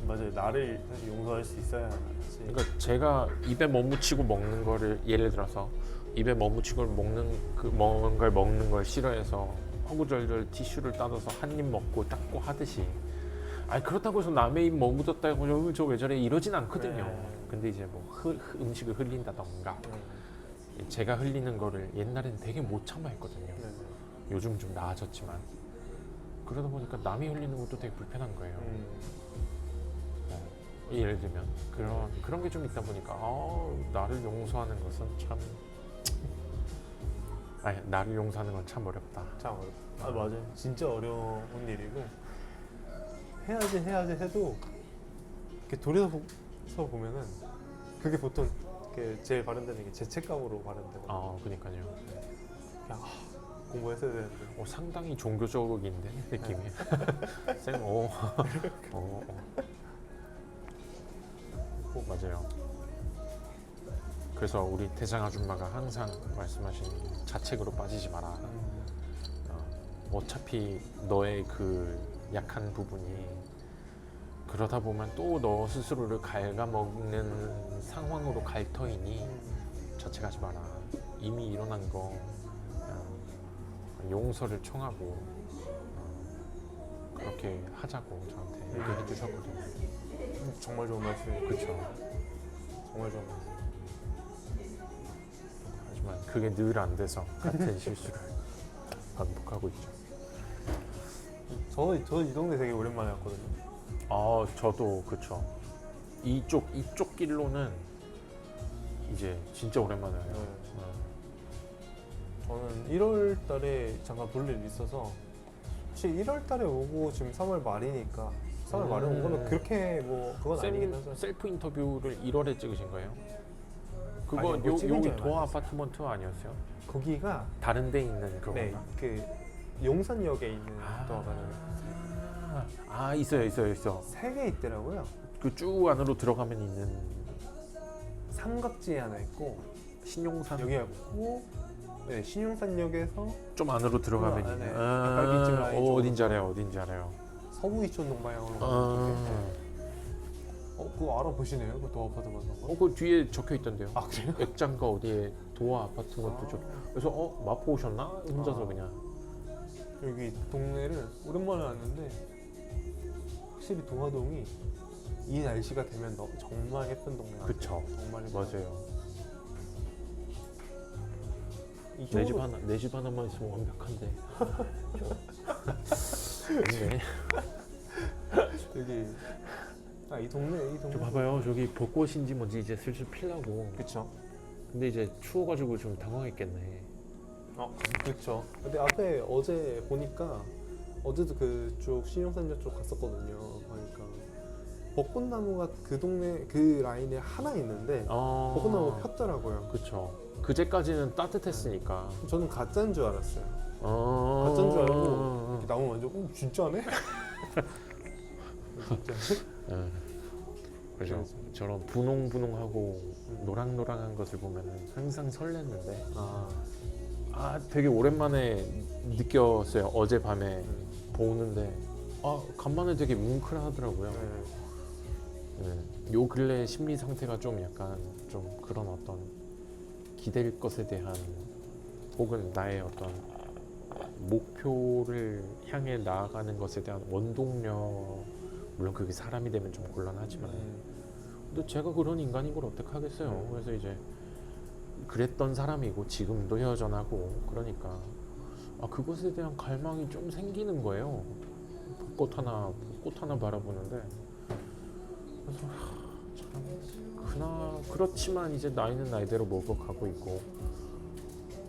맞아요. 나를 사실 용서할 수 있어야 하지. 그러니까 제가 입에 머무치고 먹는 거를 예를 들어서 입에 머무치고 뭔가를 먹는 걸 싫어해서 허구절절 티슈를 따져서 한 입 먹고 닦고 하듯이. 그렇다고 해서 남의 입 머묻었다고 저 왜 저래 이러진 않거든요. 근데 이제 뭐 음식을 흘린다던가 제가 흘리는 거를 옛날에는 되게 못 참아 했거든요. 요즘 좀 나아졌지만 그러다 보니까 남이 흘리는 것도 되게 불편한 거예요. 예를 들면 그런 게 좀 있다 보니까 나를 용서하는 것은 참 나를 용서하는 건 참 어렵다. 참 어렵다. 맞아요. 진짜 어려운 일이고 해야지 해도 이렇게 돌이서 보면은 그게 보통 제일 발현되는 게 죄책감으로 발현되거든요. 그러니까요. 그냥 공부했어야 되는데. 상당히 종교적인데 느낌이. 쌤, 맞아요. 그래서 우리 대장 아줌마가 항상 말씀하시는 자책으로 빠지지 마라. 어차피 너의 그 약한 부분이 그러다 보면 또 너 스스로를 갉아먹는 상황으로 갈 터이니 자책하지 마라. 이미 일어난 거 용서를 청하고 그렇게 하자고 저한테 얘기해 주셨거든요. 정말 좋은 말씀이에요. 그렇죠. 정말 좋은 말씀. 하지만 그게 늘 안 돼서 같은 실수를 반복하고 있죠. 저는 이 동네 되게 오랜만에 왔거든요. 저도 그렇죠. 이쪽 길로는 이제 진짜 오랜만에 와요. 저는 1월 달에 잠깐 볼 일이 있어서 혹시 1월 달에 오고 지금 3월 말이니까 3월 말에 온 거는 그렇게 뭐 그건 아니긴 하죠. 셀프 인터뷰를 1월에 찍으신 거예요? 그거 아니요, 찍은 지 여기 얼마 도어 안 됐어요. 아파트먼트 아니었어요? 거기가 다른 데 있는 그건가? 네, 그 용산역에 있는 도어가 있어요. 3개 있더라고요. 그 쭉 안으로 들어가면 있는 삼각지에 하나 있고 신용산 여기가 있고 네, 신용산역에서 좀 안으로 들어가면 안에 있는. 갈비찜 라인 쪽으로. 어딘지 알아요. 서부 이촌동 방향으로 가는 쪽에 그거 알아보시네요? 그 도어 아파트 맞는 거? 그 뒤에 적혀 있던데요. 그래요? 액장가 어디에 도어 아파트먼트 쪽. 그래서 마포 오셨나? 혼자서 그냥. 여기 동네를 오랜만에 왔는데 확실히 동화동이 이 날씨가 되면 정말 예쁜 동네 같아요. 그쵸. 정말 예쁜. 맞아요. 이쪽으로 내 집 하나만 있으면 완벽한데. 네. 여기 이 동네 저 봐봐요. 저기 벚꽃인지 뭔지 이제 슬슬 피려고. 그쵸. 근데 이제 추워가지고 좀 당황했겠네. 그쵸. 근데 앞에 어제 보니까 어제도 그쪽 신용산역 쪽 갔었거든요. 그러니까 벚꽃나무가 그 동네 그 라인에 하나 있는데 벚꽃나무가 폈더라고요. 그쵸. 그제까지는 따뜻했으니까. 저는 가짜인 줄 알았어요. 가짜인 줄 알고 이렇게 나무 만져고 진짜네? 진짜? 네. 그죠. 저런 분홍분홍하고 노랑노랑한 것을 보면 항상 설렜는데 되게 오랜만에 느꼈어요. 어젯밤에 보는데 간만에 되게 뭉클하더라고요. 요 근래 심리 상태가 좀 약간 좀 그런 어떤 기댈 것에 대한 혹은 나의 어떤 목표를 향해 나아가는 것에 대한 원동력, 물론 그게 사람이 되면 좀 곤란하지만 근데 제가 그런 인간인 걸 어떡하겠어요. 그래서 이제 그랬던 사람이고 지금도 헤어져나고 그러니까 그것에 대한 갈망이 좀 생기는 거예요. 꽃 하나 바라보는데 그래서 참 그렇지만 이제 나이는 나이대로 먹어가고 있고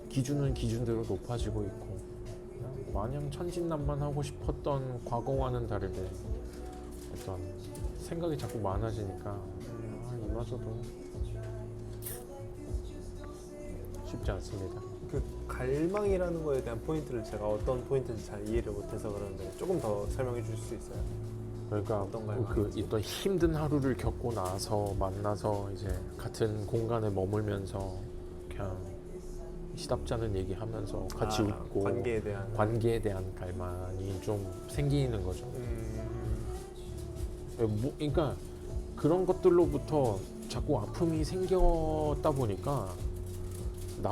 기준은 기준대로 높아지고 있고 그냥 마냥 천진난만하고 싶었던 과거와는 다르게 어떤 생각이 자꾸 많아지니까 이마저도 쉽지 않습니다. 그 갈망이라는 거에 대한 포인트를 제가 어떤 포인트인지 잘 이해를 못해서 그러는데 조금 더 설명해 주실 수 있어요? 그러니까 그 어떤 힘든 하루를 겪고 나서 만나서 이제 같은 공간에 머물면서 그냥 시답잖은 얘기하면서 같이 웃고 관계에 대한 갈망이 좀 생기는 거죠. 그러니까 그런 것들로부터 자꾸 아픔이 생겼다 보니까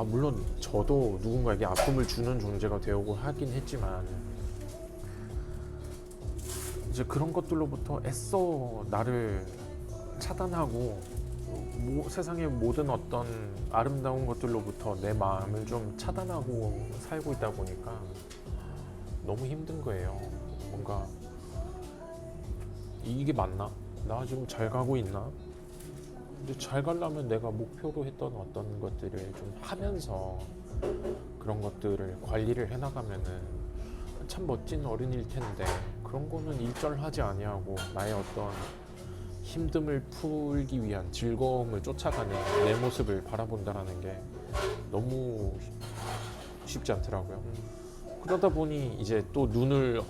물론 저도 누군가에게 아픔을 주는 존재가 되려고 하긴 했지만 이제 그런 것들로부터 애써 나를 차단하고 세상의 모든 어떤 아름다운 것들로부터 내 마음을 좀 차단하고 살고 있다 보니까 너무 힘든 거예요. 뭔가 이게 맞나? 나 지금 잘 가고 있나? 근데 잘 가려면 내가 목표로 했던 어떤 것들을 좀 하면서 그런 것들을 관리를 해나가면은 참 멋진 어른일 텐데 그런 거는 일절하지 아니하고 나의 어떤 힘듦을 풀기 위한 즐거움을 쫓아가는 내 모습을 바라본다라는 게 너무 쉽지 않더라고요. 그러다 보니 이제 또 눈을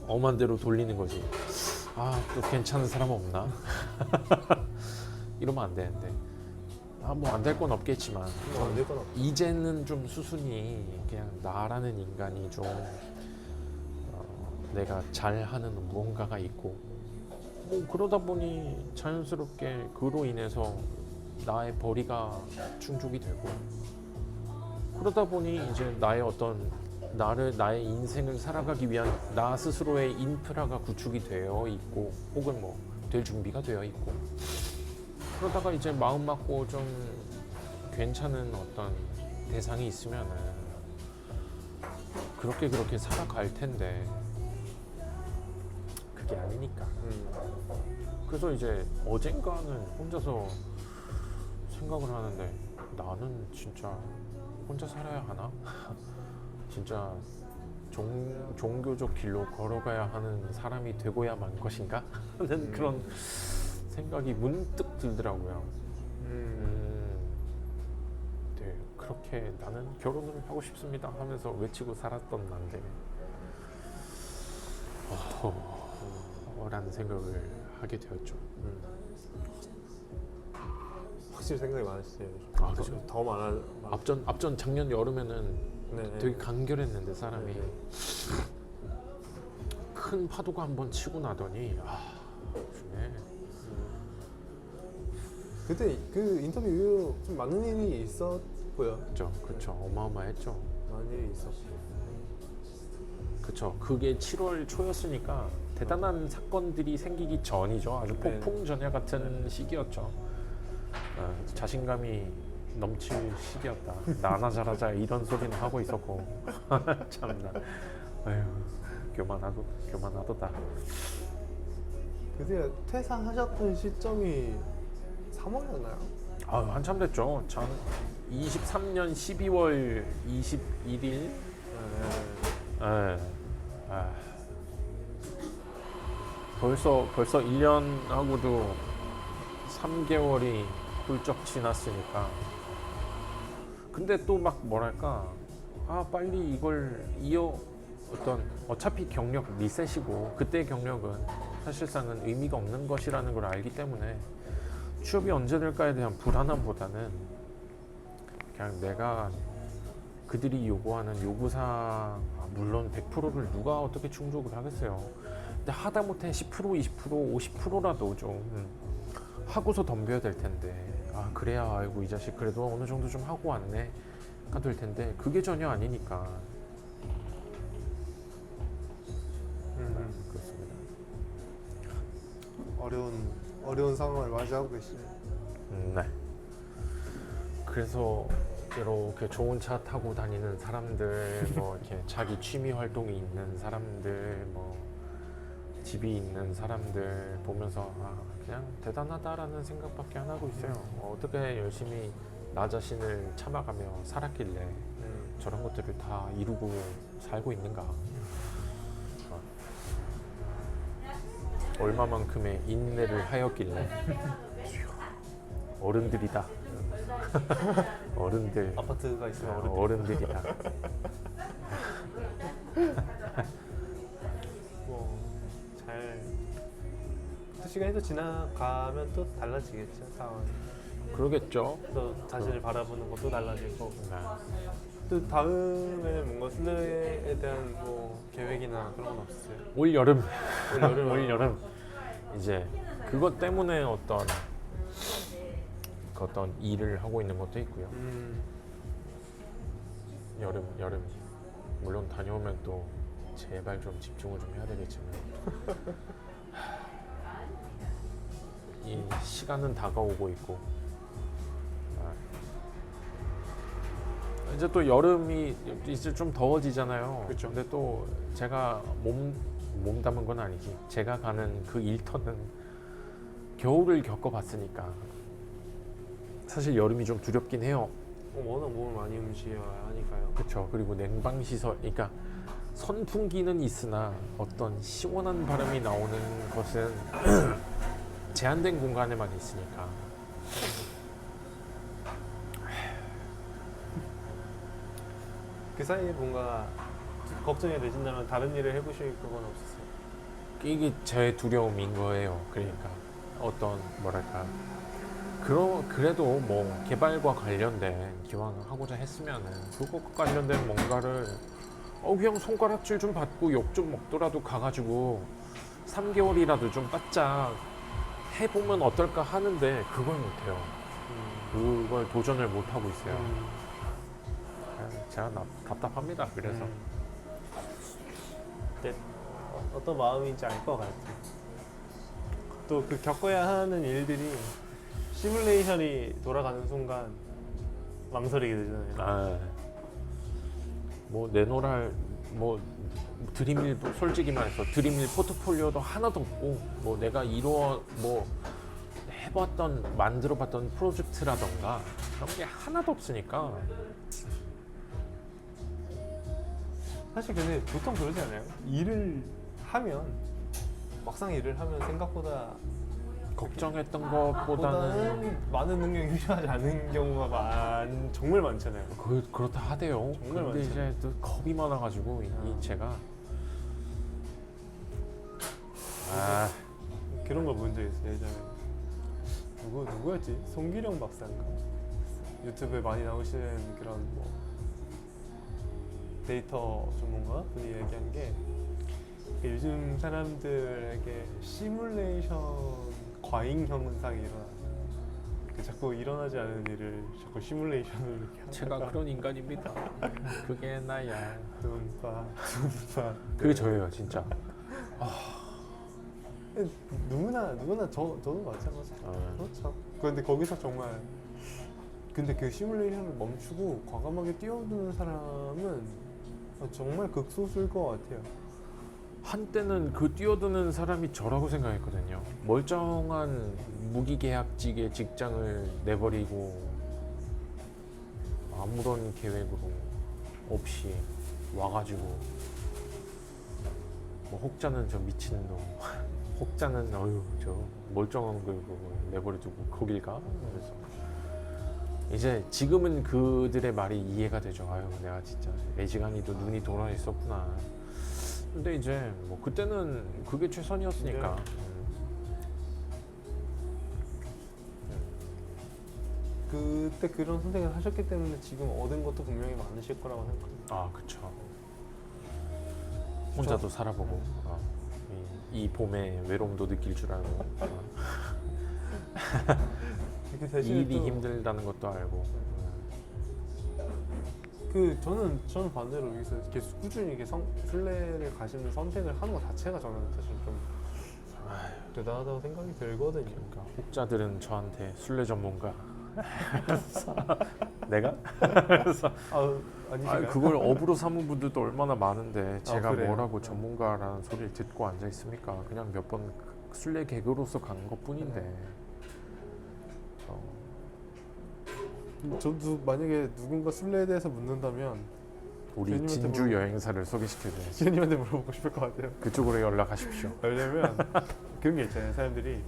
엄한 대로 돌리는 거지. 또 괜찮은 사람 없나? 이러면 안 되는데. 뭐 안 될 건 없겠지만 이제는 좀 수순이 그냥 나라는 인간이 좀 내가 잘하는 무언가가 있고 그러다 보니 자연스럽게 그로 인해서 나의 벌이가 충족이 되고 그러다 보니 이제 나의 어떤 나의 인생을 살아가기 위한 나 스스로의 인프라가 구축이 되어 있고 혹은 될 준비가 되어 있고 그러다가 이제 마음 맞고 좀 괜찮은 어떤 대상이 있으면은 그렇게 살아갈 텐데 그게 아니니까. 그래서 이제 어젠가는 혼자서 생각을 하는데 나는 진짜 혼자 살아야 하나? 진짜 종교적 길로 걸어가야 하는 사람이 되고야만 것인가? 하는 그런 생각이 문득 들더라고요. 네, 그렇게 나는 결혼을 하고 싶습니다 하면서 외치고 살았던 난데 라는 생각을 하게 되었죠. 확실히 생각이 많으시네요. 그죠. 더 많아. 앞전 작년 여름에는 네네. 되게 간결했는데 사람이 큰 파도가 한번 치고 나더니 주네. 그때 그 인터뷰 이후로 좀 많은 일이 있었고요. 그렇죠. 어마어마했죠. 많은 일이 있었고. 그렇죠. 그게 7월 초였으니까 대단한 사건들이 생기기 전이죠. 아주 폭풍전야 같은 시기였죠. 자신감이 넘칠 시기였다. 나나 잘하자 이런 소리는 하고 있었고 참나. 교만하도다. 그때 퇴사하셨던 시점이 3월이었나요? 한참 됐죠. 23년 12월 21일. 벌써 1년하고도 3개월이 훌쩍 지났으니까. 근데 또 막 뭐랄까, 빨리 이걸 어차피 경력 리셋이고 그때의 경력은 사실상은 의미가 없는 것이라는 걸 알기 때문에 취업이 언제 될까에 대한 불안함보다는 그냥 내가 그들이 요구하는 요구사항, 물론 100%를 누가 어떻게 충족을 하겠어요. 근데 하다못해 10%, 20%, 50%라도 좀 하고서 덤벼야 될 텐데, 그래야 아이고 이 자식 그래도 어느 정도 좀 하고 왔네가 될 텐데, 그게 전혀 아니니까. 그렇습니다. 어려운 상황을 맞이하고 계시네요. 네. 그래서 이렇게 좋은 차 타고 다니는 사람들, 뭐 이렇게 자기 취미 활동이 있는 사람들, 뭐 집이 있는 사람들 보면서 그냥 대단하다라는 생각밖에 안 하고 있어요. 어떻게 열심히 나 자신을 참아가며 살았길래 저런 것들을 다 이루고 살고 있는가. 얼마만큼의 인내를 하였길래. 어른들이다. 어른들. 아파트가 있으면 어른들이다. 뭐잘 시간이 또 지나가면 또 달라지겠죠, 상황이. 그러겠죠. 또 자신을 바라보는 것도 달라지고. 네. 또 다음에는 뭔가 술래에 대한 뭐 계획이나 그런 건 없으세요? 올 여름. 올 여름. 올 여름. 이제 그것 때문에 어떤 일을 하고 있는 것도 있고요. 여름. 물론 다녀오면 또 제발 좀 집중을 좀 해야 되겠지만 이 시간은 다가오고 있고, 이제 또 여름이 이제 좀 더워지잖아요. 그쵸. 근데 또 제가 몸 담은 건 아니지. 제가 가는 그 일터는 겨울을 겪어봤으니까 사실 여름이 좀 두렵긴 해요. 워낙 몸을 많이 움직여야 하니까요. 그렇죠. 그리고 냉방 시설, 그러니까 선풍기는 있으나 어떤 시원한 바람이 나오는 것은 제한된 공간에만 있으니까. 그 사이에 뭔가 걱정이 되신다면 다른 일을 해보실 그건 없으세요? 이게 제 두려움인 거예요. 그러니까 어떤 뭐랄까, 그래도 뭐 개발과 관련된 기왕 하고자 했으면은 그것과 관련된 뭔가를 그냥 손가락질 좀 받고 욕 좀 먹더라도 가가지고 3개월이라도 좀 바짝 해보면 어떨까 하는데 그걸 못해요. 그걸 도전을 못 하고 있어요. 제가 답답합니다. 그래서 네, 어떤 마음인지 알 것 같아요. 또 그 겪어야 하는 일들이 시뮬레이션이 돌아가는 순간 망설이게 되잖아요. 뭐 내놓을 뭐 드림일도 솔직히 말해서 드림일 포트폴리오도 하나도 없고, 뭐 내가 만들어봤던 프로젝트라던가 그런 게 하나도 없으니까. 사실 근데 보통 그러지 않아요? 막상 일을 하면 생각보다 걱정했던 것보다는 많은 능력이 필요하지 않은 경우가 정말 많잖아요. 그렇다 하대요. 정말 근데 많죠. 이제 또 겁이 많아가지고 이 제가 그런 걸 본 적 있어요. 예전에 누구였지? 송기령 박사인가? 유튜브에 많이 나오시는 그런 뭐 데이터 전문가 분이 얘기한 게 요즘 사람들에게 시뮬레이션 과잉 현상이 일어나. 자꾸 일어나지 않은 일을 자꾸 시뮬레이션으로 이렇게 하다가 제가 그런 인간입니다. 그게 나야. 둠파 그게 저예요, 진짜. 누구나 저도 마찬가지예요. 그렇죠. 그런데 거기서 정말 그 시뮬레이션을 멈추고 과감하게 뛰어드는 사람은 정말 극소수일 것 같아요. 한때는 그 뛰어드는 사람이 저라고 생각했거든요. 멀쩡한 무기계약직의 직장을 내버리고 아무런 계획으로 없이 와가지고 뭐 혹자는 저 미친 놈 혹자는 어휴 저 멀쩡한 걸 내버려두고 거길 가? 그래서 이제 지금은 그들의 말이 이해가 되죠. 아유 내가 진짜 애지간히도 눈이 돌아 있었구나. 근데 이제 뭐 그때는 그게 최선이었으니까. 그때 그런 선택을 하셨기 때문에 지금 얻은 것도 분명히 많으실 거라고 생각합니다. 아 그쵸. 혼자도 살아보고 이 봄에 외로움도 느낄 줄 알고 이렇게 대신에 일이 또 힘들다는 것도 알고. 저는 반대로 여기서 계속 꾸준히 이렇게 순례를 가시는 선택을 하는 것 자체가 저는 사실 좀 대단하다고 생각이 들거든요. 그러니까 혹자들은 저한테 술래 전문가 내가? 아니신가요? 그걸 업으로 삼은 분들도 얼마나 많은데 제가 그래요? 뭐라고 전문가라는 소리를 듣고 앉아 있습니까? 그냥 몇 번 술래 개그로서 간 것뿐인데. 저도 만약에 누군가 순례에 대해서 묻는다면 우리 교수님한테 진주 여행사를 소개시켜줘야지. 기현님한테 물어보고 싶을 것 같아요. 그쪽으로 연락하십시오. 왜냐면 그런 게 있잖아요. 사람들이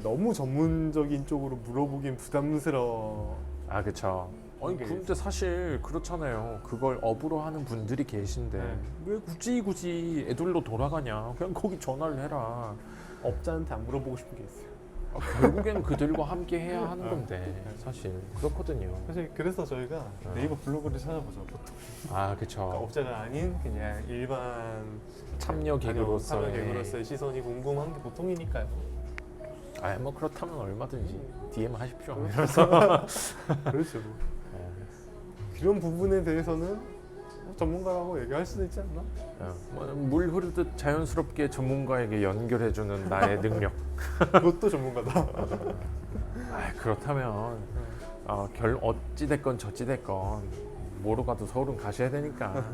너무 전문적인 쪽으로 물어보긴 부담스러워. 아 그쵸. 아니 그게 근데 사실 그렇잖아요. 그걸 업으로 하는 분들이 계신데 네. 왜 굳이 애들로 돌아가냐? 그냥 거기 전화를 해라. 업자한테 안 물어보고 싶은 게 있어요. 결국엔 그들과 함께 해야 하는 건데 사실 그렇거든요. 사실 그래서 저희가 네이버 블로그를 찾아보죠. 보통. 아 그쵸. 그러니까 업자가 아닌 그냥 일반 참여 개그로서의. 참여 개그로서의 시선이 궁금한 게 보통이니까요. 뭐 그렇다면 얼마든지 DM 하십시오. 그렇죠. 그런 부분에 대해서는 전문가라고 얘기할 수도 있지 않나? 물 흐르듯 자연스럽게 전문가에게 연결해주는 나의 능력. 그것도 전문가다. 그렇다면 어찌 됐건 저찌 됐건 뭐로 가도 서울은 가셔야 되니까.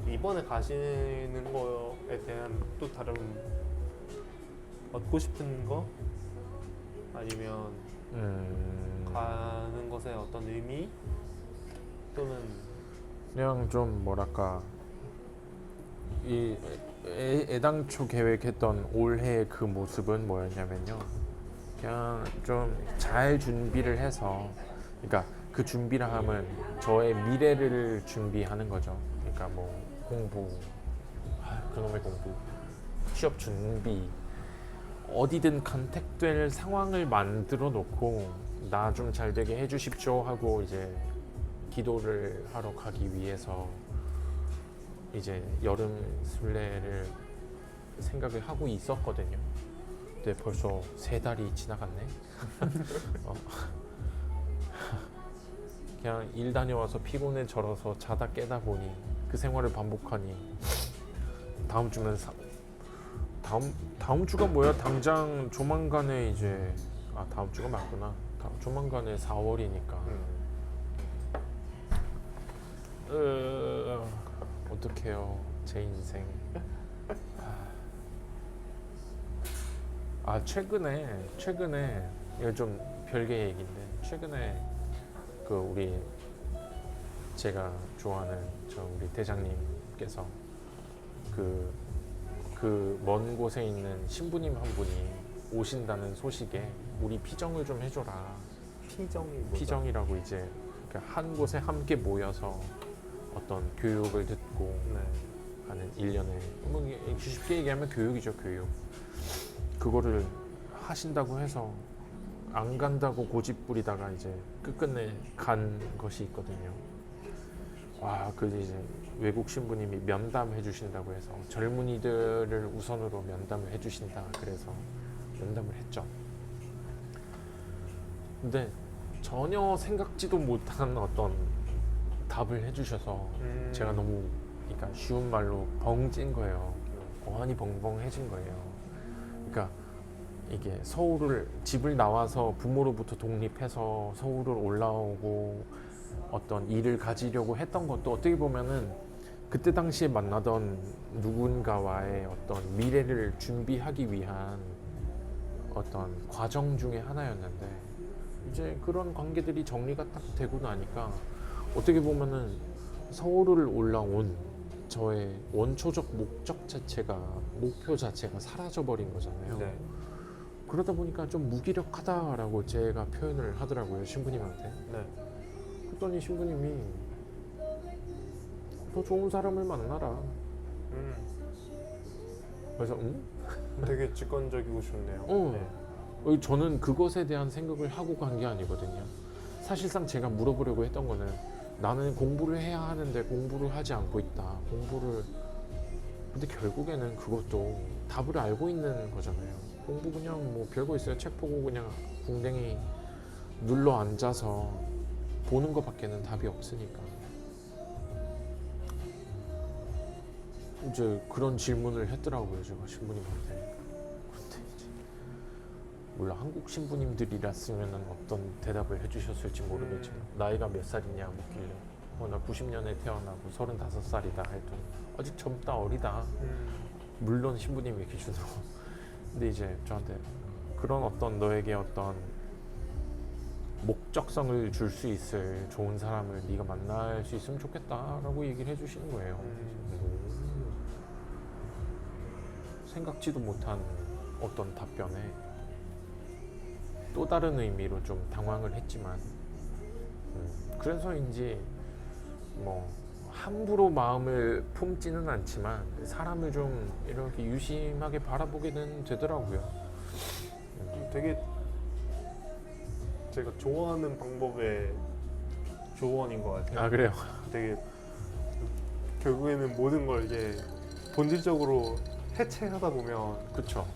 이번에 가시는 거에 대한 또 다른 얻고 싶은 거 아니면 가는 것에 어떤 의미 또는 그냥 좀 뭐랄까 이 애당초 계획했던 올해의 그 모습은 뭐였냐면요. 그냥 좀 잘 준비를 해서, 그러니까 그 준비를 하면 저의 미래를 준비하는 거죠. 그러니까 뭐 공부, 그놈의 공부, 취업 준비, 어디든 간택될 상황을 만들어 놓고 나 좀 잘 되게 해주십시오 하고 이제 기도를 하러 가기 위해서 이제 여름 순례를 생각을 하고 있었거든요. 근데 벌써 3달이 지나갔네. 그냥 일 다녀와서 피곤에 절어서 자다 깨다 보니 그 생활을 반복하니 다음 주면 다음 주가 뭐야? 당장 조만간에 이제 다음 주가 맞구나. 조만간에 4월이니까. 어떡해요, 제 인생. 최근에 이거 좀 별개 얘기인데 최근에 우리 제가 좋아하는 우리 대장님께서 먼 곳에 있는 신부님 한 분이 오신다는 소식에 우리 피정을 좀 해줘라. 피정이라고 이제 한 곳에 함께 모여서 어떤 교육을 듣고 하는 1년에 뭐 쉽게 얘기하면 교육이죠, 교육. 그거를 하신다고 해서 안 간다고 고집 부리다가 이제 끝끝내 간 것이 있거든요. 이제 외국 신부님이 면담해 주신다고 해서 젊은이들을 우선으로 면담을 해 주신다 그래서 면담을 했죠. 근데 전혀 생각지도 못한 어떤 답을 해주셔서 제가 너무 쉬운 말로 벙찐 거예요. 어안이 벙벙해진 거예요. 그러니까 이게 집을 나와서 부모로부터 독립해서 서울을 올라오고 어떤 일을 가지려고 했던 것도 어떻게 보면은 그때 당시에 만나던 누군가와의 어떤 미래를 준비하기 위한 어떤 과정 중에 하나였는데 이제 그런 관계들이 정리가 딱 되고 나니까 어떻게 보면은 서울을 올라온 저의 원초적 목적 자체가 목표 자체가 사라져 버린 거잖아요. 네. 그러다 보니까 좀 무기력하다라고 제가 표현을 하더라고요, 신부님한테. 네. 그랬더니 신부님이 더 좋은 사람을 만나라. 음. 그래서 응? 되게 직관적이고 좋네요. 어. 저는 그것에 대한 생각을 하고 간 게 아니거든요. 사실상 제가 물어보려고 했던 거는 나는 공부를 해야 하는데 공부를 하지 않고 있다. 근데 결국에는 그것도 답을 알고 있는 거잖아요. 공부 그냥 뭐 별거 있어요. 책 보고 그냥 궁뎅이 눌러 앉아서 보는 것밖에는 답이 없으니까. 이제 그런 질문을 했더라고요, 제가 신부님한테. 근데 이제 몰라, 한국 신부님들이랐으면 어떤 대답을 해주셨을지 모르겠지만 나이가 몇 살이냐 묻길래 나 90년에 태어나고 35살이다 했더니 아직 젊다 어리다. 물론 신부님의 기준으로. 근데 이제 저한테 그런 어떤 너에게 어떤 목적성을 줄 수 있을 좋은 사람을 네가 만날 수 있으면 좋겠다라고 얘기를 해주시는 거예요. 생각지도 못한 어떤 답변에 또 다른 의미로 좀 당황을 했지만 그래서인지 뭐 함부로 마음을 품지는 않지만 사람을 좀 이렇게 유심하게 바라보게는 되더라고요. 되게 제가 좋아하는 방법의 조언인 것 같아요. 아 그래요? 되게 결국에는 모든 걸 이제 본질적으로 해체하다 보면 그쵸.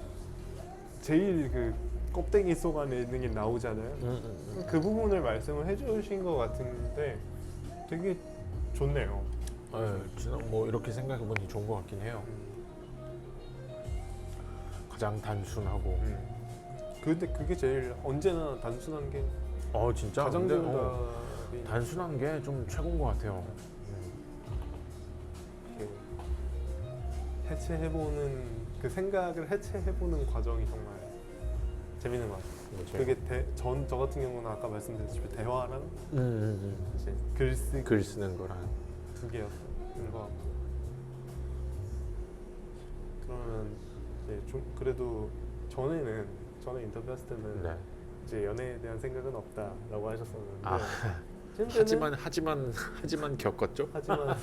제일 그 껍데기 속 안에 있는 게 나오잖아요. 그 부분을 말씀을 해주신 것 같은데 되게 좋네요. 지금 뭐 이렇게 생각해보니 좋은 것 같긴 해요. 가장 단순하고. 근데 그게 제일 언제나 단순한 게 진짜 가장 근데, 정답이 단순한 게 좀 최고인 것 같아요. 이렇게 해체해보는 그 생각을 해체해보는 과정이 정말 재밌는 것 같아요. 그게 그게 저 같은 경우는 아까 말씀드렸듯이 대화랑 이제 글쓰기 글 쓰는 거랑. 두 개였던 것 같고 그러면 이제 좀 그래도 전에 인터뷰했을 때는 네. 이제 연애에 대한 생각은 없다라고 하셨었는데 아, 현재는 하지만 겪었죠. 하지만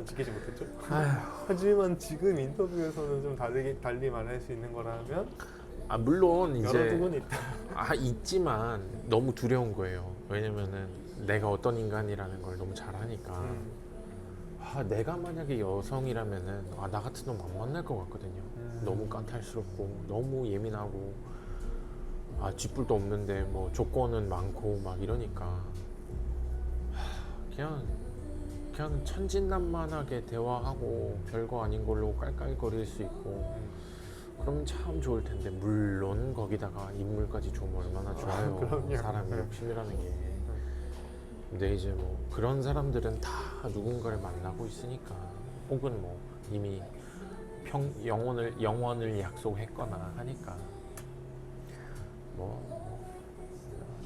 지키지 못했죠. 하지만 지금 인터뷰에서는 좀 달리 말할 수 있는 거라면 물론 여러 이제 부분이 있다. 있지만 너무 두려운 거예요. 왜냐면은 내가 어떤 인간이라는 걸 너무 잘 하니까. 내가 만약에 여성이라면은 나 같은 놈 안 만날 것 같거든요. 너무 까탈스럽고 너무 예민하고 쥐뿔도 없는데 뭐 조건은 많고 막 이러니까 그냥 천진난만하게 대화하고 별거 아닌 걸로 깔깔거릴 수 있고 그러면 참 좋을 텐데 물론 거기다가 인물까지 좋으면 얼마나 좋아요. 그럼요. 사람의 욕심이라는 게. 근데 이제 뭐 그런 사람들은 다 누군가를 만나고 있으니까 혹은 뭐 이미 영원을 약속했거나 하니까 뭐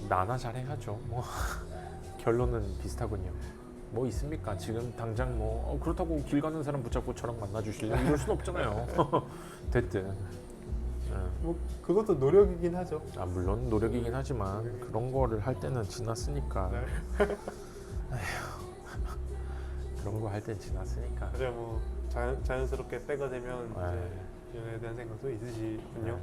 나나 잘해야죠. 뭐 결론은 비슷하군요. 뭐 있습니까? 지금 당장 뭐 그렇다고 길 가는 사람 붙잡고 저랑 만나 주실래요? 이럴 순 없잖아요. 됐든. 뭐 그것도 노력이긴 하죠. 물론 노력이긴 하지만 그런 거를 할 때는 지났으니까. 네. 그런 거 할 땐 지났으니까. 그래 뭐 자연스럽게 때가 되면 이제 연애에 대한 생각도 있으시군요.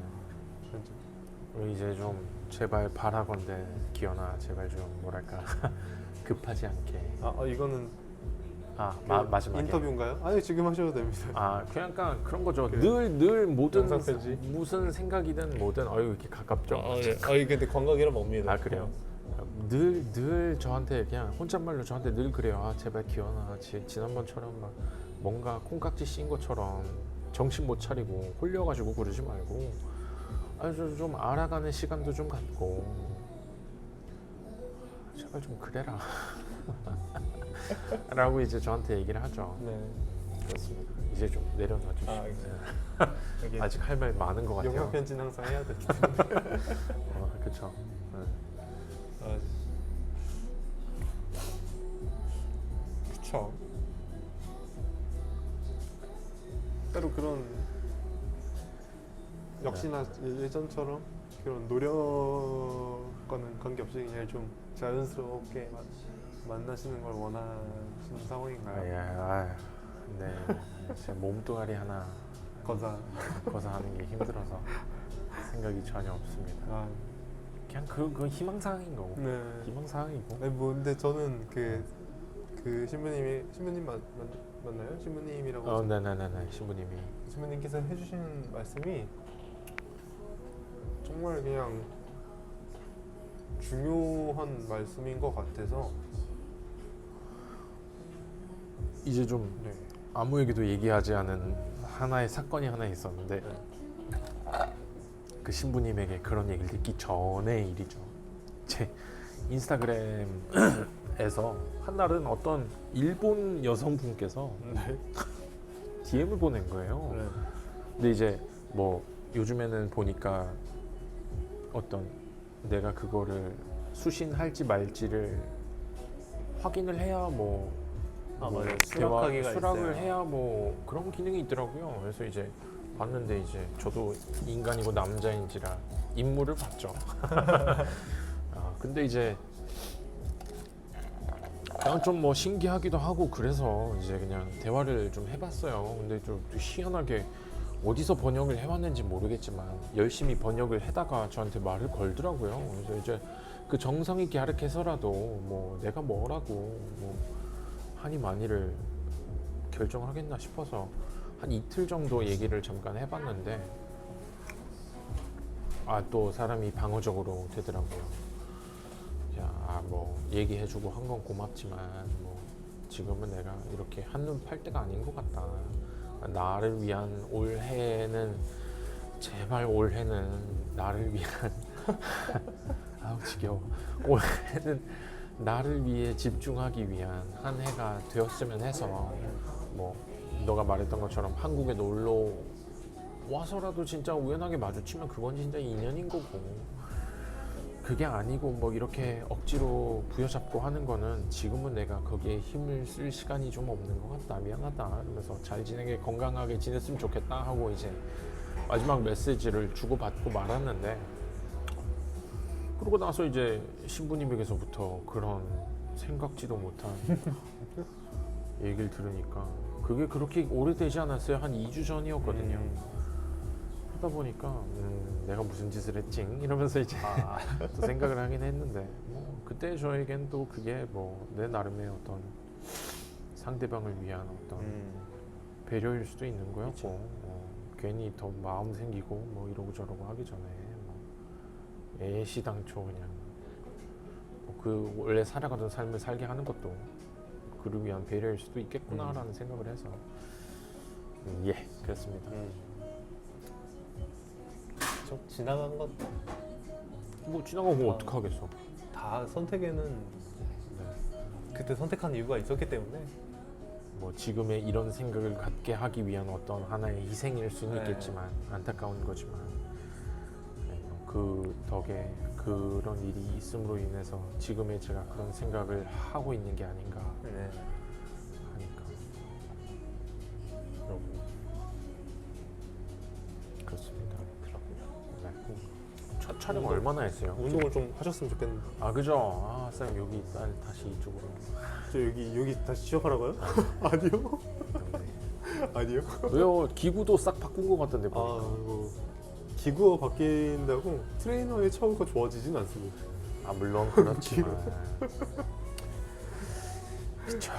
이제 좀 제발 바라건대 기현아 제발 좀 뭐랄까 급하지 않게. 이거는 마지막에 인터뷰인가요? 아니 지금 하셔도 됩니다. 그냥 약간 그런 거죠. 그 늘 모든 영상 편지? 무슨 생각이든 뭐든 이렇게 가깝죠. 근데 관광이랑 뭡니다. 그래요? 늘 저한테 그냥 혼잣말로 저한테 늘 그래요. 제발 기현아 지난번처럼 막 뭔가 콩깍지 씌인 것처럼 정신 못 차리고 홀려가지고 그러지 말고 좀 알아가는 시간도 좀 갖고 제발 좀 그래라 라고 이제 저한테 얘기를 하죠. 네. 그렇습니다. 이제 좀 내려놔 주시죠. 아직 할 말 많은 것 같아요. 영상 편지는 항상 해야 되기 그렇죠. 그쵸. 따로 그런 역시나 예전처럼 그런 노력과는 관계없이 그냥 좀 자연스럽게 만나시는 걸 원하시는 상황인가요? 네. 제 몸뚱아리 하나 거사. 거사하는 게 힘들어서 생각이 전혀 없습니다. 아, 그냥 그 희망사항인 거고. 네. 희망사항이고. 아니 뭐 근데 저는 그 신부님 맞나요? 신부님이라고 네네네네. 신부님이. 신부님께서 해주시는 말씀이 정말 그냥 중요한 말씀인 것 같아서 이제 좀 네. 아무에게도 얘기하지 않은 하나의 사건이 하나 있었는데 그 신부님에게 그런 얘기를 듣기 전의 일이죠. 제 인스타그램에서 한날은 어떤 일본 여성분께서 네. DM을 보낸 거예요. 네. 근데 이제 뭐 요즘에는 보니까 어떤 내가 그거를 수신할지 말지를 확인을 해야 뭐 맞아요. 대화 수락하기가 수락을 있어요. 해야 뭐 그런 기능이 있더라고요. 그래서 이제 봤는데 이제 저도 인간이고 남자인지라 임무를 봤죠. 근데 이제 그냥 좀 뭐 신기하기도 하고 그래서 이제 그냥 대화를 좀 해봤어요. 근데 좀 희한하게 어디서 번역을 해왔는지 모르겠지만 열심히 번역을 해다가 저한테 말을 걸더라고요. 그래서 이제 그 정성 있게 가르쳐서라도 뭐 내가 뭐라고 뭐 하니 많이를 결정하겠나 싶어서 한 이틀 정도 얘기를 잠깐 해봤는데 또 사람이 방어적으로 되더라고요. 뭐 얘기해주고 한 건 고맙지만 뭐 지금은 내가 이렇게 한눈 팔 때가 아닌 것 같다. 나를 위한 올해는 제발 올해는 나를 위한 아우 지겨워. 올해는 나를 위해 집중하기 위한 한 해가 되었으면 해서 뭐 너가 말했던 것처럼 한국에 놀러 와서라도 진짜 우연하게 마주치면 그건 진짜 인연인 거고 그게 아니고 뭐 이렇게 억지로 부여잡고 하는 거는 지금은 내가 거기에 힘을 쓸 시간이 좀 없는 것 같다. 미안하다. 그러면서 잘 지내게 건강하게 지냈으면 좋겠다 하고 이제 마지막 메시지를 주고받고 말았는데 그러고 나서 이제 신부님에게서부터 그런 생각지도 못한 얘기를 들으니까 그게 그렇게 오래되지 않았어요. 한 2주 전이었거든요. 하다 보니까 내가 무슨 짓을 했지? 이러면서 이제 또 생각을 하긴 했는데 뭐 그때 저에겐 또 그게 뭐 내 나름의 어떤 상대방을 위한 어떤 배려일 수도 있는 거였고 괜히 더 마음 생기고 뭐 이러고 저러고 하기 전에 뭐 애시당초 그냥 그 원래 살아가던 삶을 살게 하는 것도 그를 위한 배려일 수도 있겠구나라는 생각을 해서 예 그렇습니다. 좀 지나간 것 뭐 지나가고 어떡하겠어. 다 선택에는 그때 선택한 이유가 있었기 때문에 뭐 지금의 이런 생각을 갖게 하기 위한 어떤 하나의 희생일 수는 네. 있겠지만 안타까운 거지만 그 덕에 그런 일이 있음으로 인해서 지금의 제가 그런 생각을 하고 있는 게 아닌가 하니까 그렇습니다. 네. 첫 촬영 얼마나 했어요? 운동을 좀 하셨으면 좋겠는데. 그죠? 쌤 여기 다시 이쪽으로. 저 여기 다시 취업하라고요? 아니요. 아니요. 왜요? 기구도 싹 바꾼 것 같던데 보니까. 뭐 기구가 바뀐다고 트레이너의 처우가 좋아지진 않습니다. 물론 그렇지만 그래서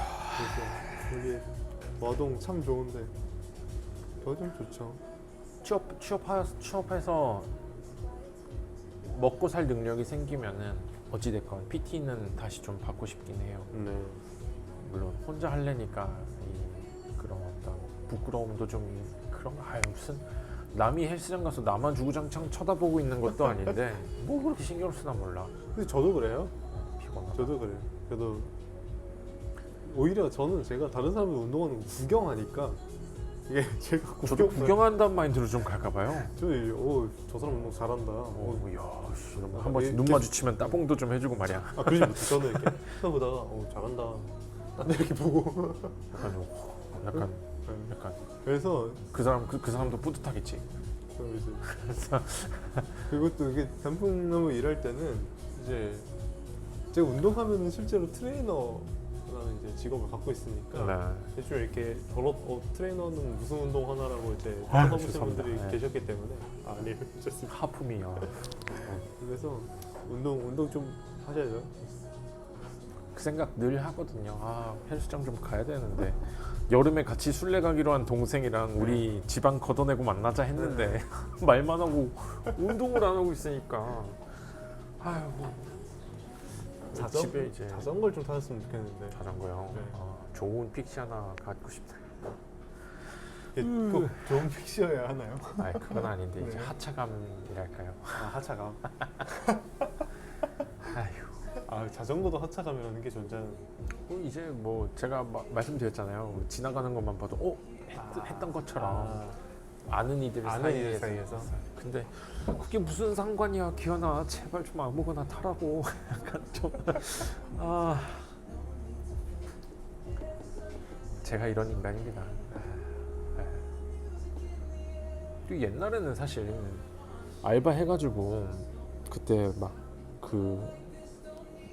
여기 와동 참 좋은데 더 좀 좋죠. 취업해서 먹고 살 능력이 생기면은 어찌됐건 PT는 다시 좀 받고 싶긴 해요. 네. 물론 혼자 하려니까 그런 어떤 부끄러움도 좀 그런 거 무슨 남이 헬스장 가서 나만 주구장창 쳐다보고 있는 것도 아닌데 뭐 그렇게 신경 쓰나 몰라. 근데 저도 그래요. 피곤하다. 저도 그래요. 저도 오히려 저는 제가 다른 사람들 운동하는 거 구경하니까 이게 제가 저도 구경한다는 마인드로 좀 갈까 봐요. 저 사람 운동 잘한다. 야, 씨, 한 아, 번씩 눈 계속- 마주치면 따봉도 좀 해주고 말이야. 그러지 못해. 저는 이렇게 쳐다보다가 잘한다. 딴 데 이렇게 보고 약간 그래서 그 사람도 뿌듯하겠지. 그래서 그것도 이게 단풍나무 일할 때는 이제 제가 운동하면은 실제로 트레이너라는 이제 직업을 갖고 있으니까 네. 대충 이렇게 트레이너는 무슨 운동 하나라고 이제 아, 쳐다보시는 죄송합니다. 분들이 네. 계셨기 때문에 아니를 좋습니다. 하품이요. 그래서 운동 좀 하셔야죠. 그 생각 늘 하거든요. 아, 헬스장 좀 가야 되는데 여름에 같이 술래 가기로 한 동생이랑 우리 지방 걷어내고 만나자 했는데 말만 하고 운동을 안 하고 있으니까 아유 집에 이제 자전거를 좀 타셨으면 좋겠는데 자전거요. 네. 좋은 픽시 하나 갖고 싶다. 이게 꼭 좋은 픽시어야 하나요? 아, 그건 아닌데 이제 네. 하차감이랄까요. 아 하차감. 아휴. 아 자전거도 하차감이라는 게 존재하는. 이제 뭐 제가 말씀드렸잖아요. 지나가는 것만 봐도 했던 것처럼 아는 이들 아는 이들 사이에서. 근데 그게 무슨 상관이야, 기현아. 제발 좀 아무거나 타라고. 약간 좀 제가 이런 인간입니다. 또 옛날에는 사실 알바 해가지고 그때 막 그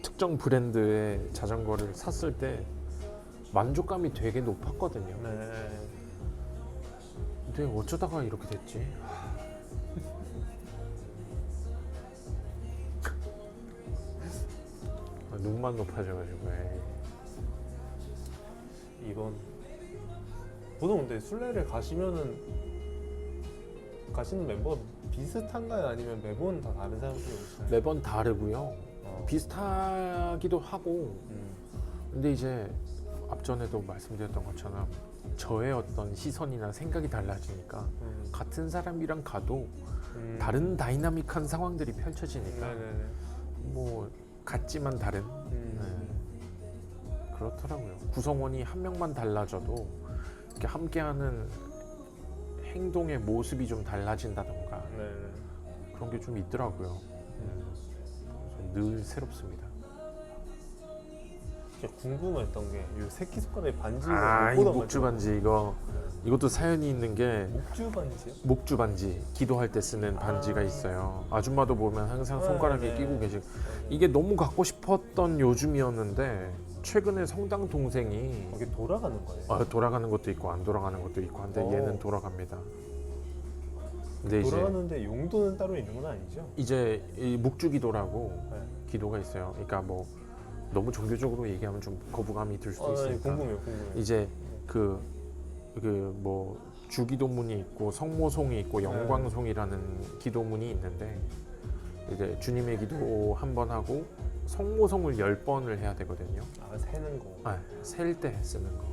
특정 브랜드의 자전거를 샀을 때 만족감이 되게 높았거든요. 네. 근데 어쩌다가 이렇게 됐지? 눈만 높아져가지고. 이번 보통 근데 순례를 가시면은 가시는 멤버가 비슷한가요? 아니면 매번 다 다른 사람들이 오시나요? 매번 다르고요. 비슷하기도 하고. 근데 이제 앞전에도 말씀드렸던 것처럼 저의 어떤 시선이나 생각이 달라지니까 같은 사람이랑 가도 다른 다이나믹한 상황들이 펼쳐지니까 네네네. 뭐 같지만 다른. 네. 그렇더라고요. 구성원이 한 명만 달라져도 이렇게 함께하는 행동의 모습이 좀 달라진다던가 네네. 그런 게 좀 있더라고요. 늘 새롭습니다. 진짜 궁금했던 게 이 새끼손가락에 반지를 이 못 목주 꽂아가지고. 반지 이것도 사연이 있는 게 목주 반지요? 목주 반지, 기도할 때 쓰는 반지가 있어요. 아줌마도 보면 항상 손가락에 네. 끼고 계시고 이게 너무 갖고 싶었던 요즘이었는데 최근에 성당 동생이 이게 돌아가는 거예요? 돌아가는 것도 있고 안 돌아가는 것도 있고 한데 얘는 돌아갑니다. 근데 돌아가는데 용도는 따로 있는 건 아니죠? 이제 이 묵주기도라고 네. 기도가 있어요. 그러니까 뭐 너무 종교적으로 얘기하면 좀 거부감이 들 수도 네, 있으니까 궁금해요. 이제 그 뭐 주기도문이 있고 성모송이 있고 영광송이라는 기도문이 있는데 이제 주님의 기도 한 번 하고 성모송을 10번을 해야 되거든요. 세는 거. 셀 때 쓰는 거.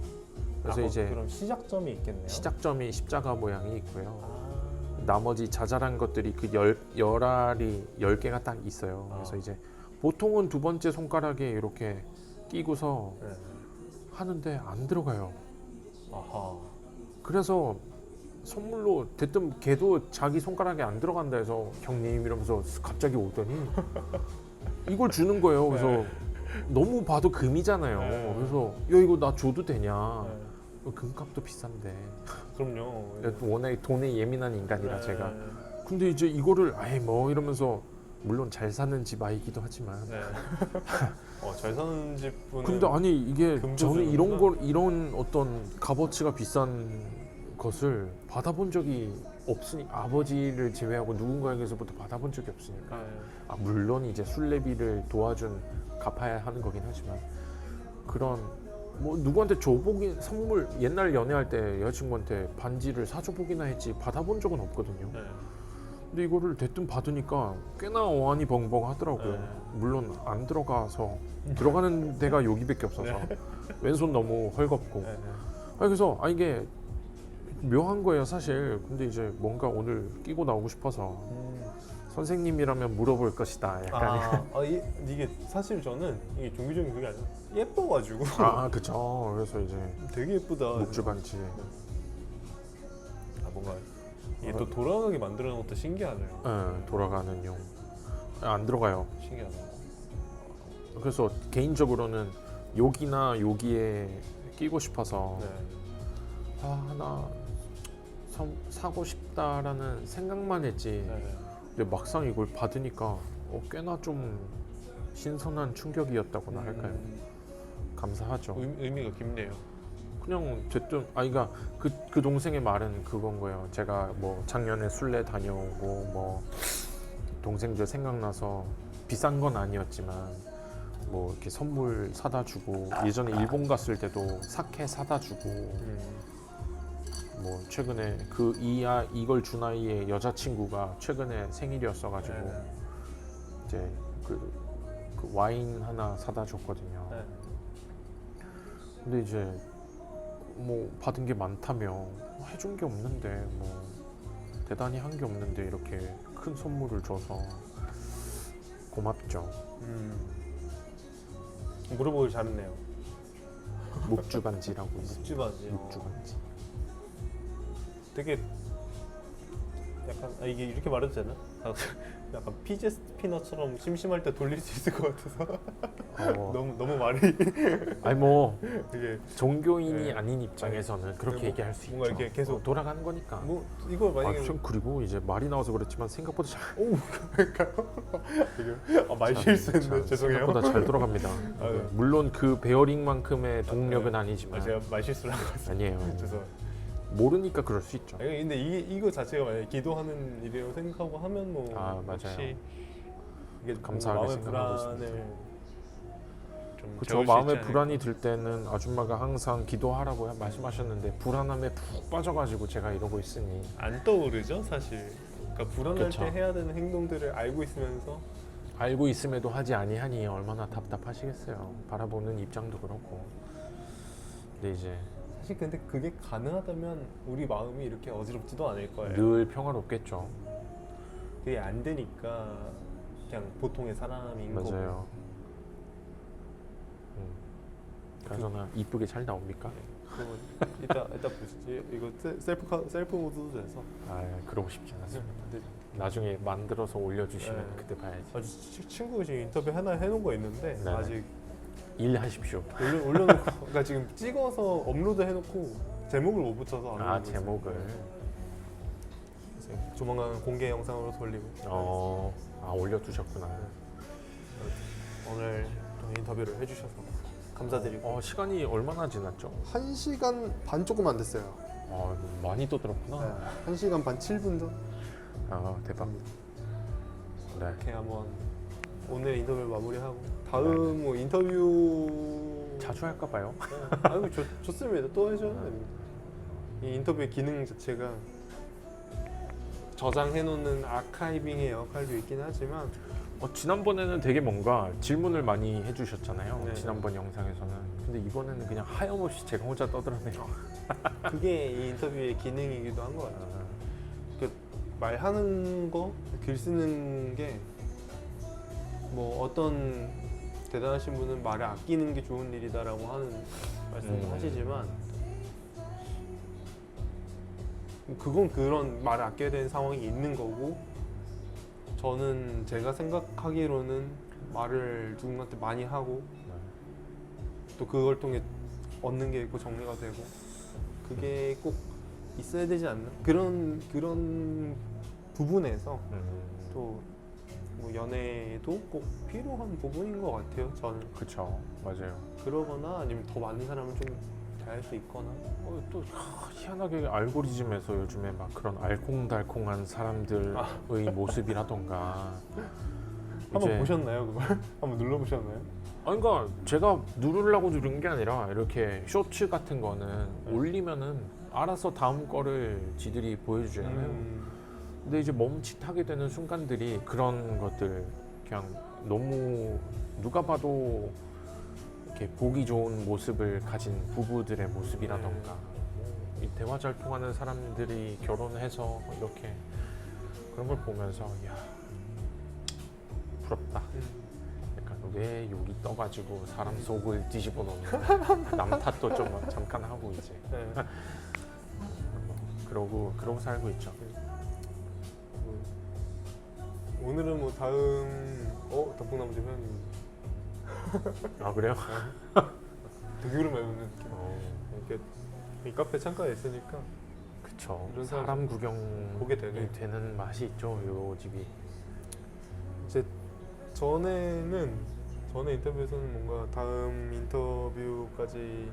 그래서 이제 그럼 시작점이 있겠네요. 시작점이 십자가 모양이 있고요. 아, 나머지 자잘한 것들이 그 열알이 10개가 딱 있어요. 그래서 이제 보통은 두 번째 손가락에 이렇게 끼고서 네. 하는데 안 들어가요. 아하. 그래서 선물로 대뜸 걔도 자기 손가락에 안 들어간다 해서 형님 이러면서 갑자기 오더니 이걸 주는 거예요. 그래서 너무 봐도 금이잖아요. 네. 그래서 야 이거 나 줘도 되냐. 네. 금값도 비싼데. 그럼요. 워낙에 돈에 예민한 인간이라 네. 제가. 근데 이제 이거를 뭐 이러면서 물론 잘 사는 집 아이기도 하지만 네. 잘 사는 집분은. 근데 아니 이게 금도 저는 주는구나. 이런 어떤 값어치가 비싼 것을 받아본 적이 없으니 아버지를 제외하고 누군가에게서부터 받아본 적이 없으니까 네. 물론 이제 순례비를 도와준 갚아야 하는 거긴 하지만 그런 뭐 누구한테 줘보긴 선물 옛날 연애할 때 여자친구한테 반지를 사줘보기나 했지 받아본 적은 없거든요. 네. 근데 이거를 대뜸 받으니까 꽤나 어안이 벙벙하더라고요. 네. 물론 안 들어가서 들어가는 데가 여기밖에 없어서 왼손 너무 헐겁고. 네. 그래서 이게 묘한 거예요 사실. 근데 이제 뭔가 오늘 끼고 나오고 싶어서 선생님이라면 물어볼 것이다. 약간 이게 사실 저는 이게 종교적인 그게 아니라 예뻐가지고. 그쵸. 그래서 이제 되게 예쁘다. 목주 반지. 뭔가 이게 또 돌아가게 만들어 놓은 것도 신기하네요. 돌아가는 용. 안 들어가요. 신기하다. 그래서 개인적으로는 여기나 여기에 끼고 싶어서 네. 하나 사고 싶다라는 생각만 했지. 네. 근데 막상 이걸 받으니까 꽤나 좀 신선한 충격이었다고나 할까요? 감사하죠. 의미가 깊네요. 그냥 됐든 그러니까 그 동생의 말은 그건 거예요. 제가 뭐 작년에 술래 다녀오고 뭐 동생들 생각나서 비싼 건 아니었지만 뭐 이렇게 선물 사다 주고 예전에 일본 갔을 때도 사케 사다 주고 뭐 최근에 이걸 준 아이의 여자친구가 최근에 생일이었어가지고 네. 이제 그 와인 하나 사다 줬거든요. 네. 근데 이제 뭐 받은 게 많다며 해준 게 없는데 뭐 대단히 한 게 없는데 이렇게 큰 선물을 줘서 고맙죠. 물어보길 잘했네요. 묵주반지라고 있어요. 묵주반지. 묵주반지. 되게 약간 이게 이렇게 말해도 되나? 약간 피제 스피너처럼 심심할 때 돌릴 수 있을 것 같아서 너무 말이 아니 뭐 되게 종교인이 네. 아닌 입장에서는 그렇게 뭐, 얘기할 수 있죠. 뭔가 이렇게 계속 돌아가는 거니까. 뭐 이거 만약에 전 그리고 이제 말이 나와서 그렇지만 생각보다 잘 말 실수했네. 죄송해요. 생각보다 잘 돌아갑니다. 네. 물론 그 베어링만큼의 동력은 아니지만 제가 말 실수를 한 것 같아요. 아니에요. 죄송해요. 모르니까 그럴 수 있죠. 근데 이거 자체가 만약에 기도하는 일이라고 생각하고 하면 뭐 맞아요. 혹시 이게 감사하게 마음의 생각하고 불안을 좀 저 재울 수 마음에 있지 불안이 들 때는 아줌마가 항상 기도하라고 말씀하셨는데 불안함에 푹 빠져가지고 제가 이러고 있으니 안 떠오르죠 사실. 그러니까 불안할 그쵸. 때 해야 되는 행동들을 알고 있으면서 알고 있음에도 하지 아니하니 얼마나 답답하시겠어요. 바라보는 입장도 그렇고. 근데 이제 사실 근데 그게 가능하다면 우리 마음이 이렇게 어지럽지도 않을 거예요. 늘 평화롭겠죠. 그게 안 되니까 그냥 보통의 사람인 거고. 맞아요. 그러나 이쁘게 잘 나옵니까? 그러면 이따 보시지. 이거 셀프 모드도 돼서. 그러고 싶지 않습니다. 근데 나중에 만들어서 올려주시면 네. 그때 봐야지. 아주 친구가 지금 인터뷰 하나 해놓은 거 있는데 네네. 아직 일하십시오. 올려놓고 그러니까 지금 찍어서 업로드 해놓고 제목을 못 붙여서 안 올리고 제목을. 있어요. 조만간 공개 영상으로 돌리고. 올려두셨구나. 오늘 또 인터뷰를 해주셔서 감사드리고. 시간이 얼마나 지났죠? 1시간 반 조금 안 됐어요. 많이 또 들었구나. 1시간 반 7분 전. 대박. 네. 이렇게 한번 오늘 인터뷰를 마무리하고 다음 뭐 인터뷰 자주 할까 봐요. 아이고 좋습니다. 또 해줘야 됩니다. 이 인터뷰의 기능 자체가 저장해놓는 아카이빙의 역할도 있긴 하지만 지난번에는 되게 뭔가 질문을 많이 해주셨잖아요. 네. 지난번 영상에서는. 근데 이번에는 그냥 하염없이 제가 혼자 떠들어내요. 그게 이 인터뷰의 기능이기도 한 것 같아요. 말하는 거, 글 쓰는 게 뭐 어떤 대단하신 분은 말을 아끼는 게 좋은 일이다라고 하는 말씀도 하시지만 그건 그런 말을 아껴야 되는 상황이 있는 거고 저는 제가 생각하기로는 말을 누군가한테 많이 하고 또 그걸 통해 얻는 게 있고 정리가 되고 그게 꼭 있어야 되지 않나? 그런 부분에서 또 뭐 연애도 꼭 필요한 부분인 것 같아요. 저는 그쵸. 맞아요. 그러거나 아니면 더 많은 사람을 좀 대할 수 있거나. 또 희한하게 알고리즘에서 요즘에 막 그런 알콩달콩한 사람들의 모습이라던가 한번 보셨나요 그걸? 한번 눌러보셨나요? 그러니까 제가 누르려고 누른 게 아니라 이렇게 쇼츠 같은 거는 올리면은 알아서 다음 거를 지들이 보여주잖아요. 근데 이제 멈칫하게 되는 순간들이 그런 것들 그냥 너무 누가 봐도 이렇게 보기 좋은 모습을 가진 부부들의 모습이라던가 이 대화 잘 통하는 사람들이 결혼해서 이렇게 그런 걸 보면서 이야 부럽다. 약간 왜 여기 떠가지고 사람 속을 뒤집어 놓는 남 탓도 좀 잠깐 하고 이제 네. 그러고 살고 있죠. 오늘은 뭐 다음 덕분나무집 회원님 그래요? 독일을 배우는 느낌. 이렇게 이 카페 창가에 있으니까 그쵸. 이런 사람 구경 보게 되네. 되는 맛이 있죠, 요 집이. 이제 전에 인터뷰에서는 뭔가 다음 인터뷰까지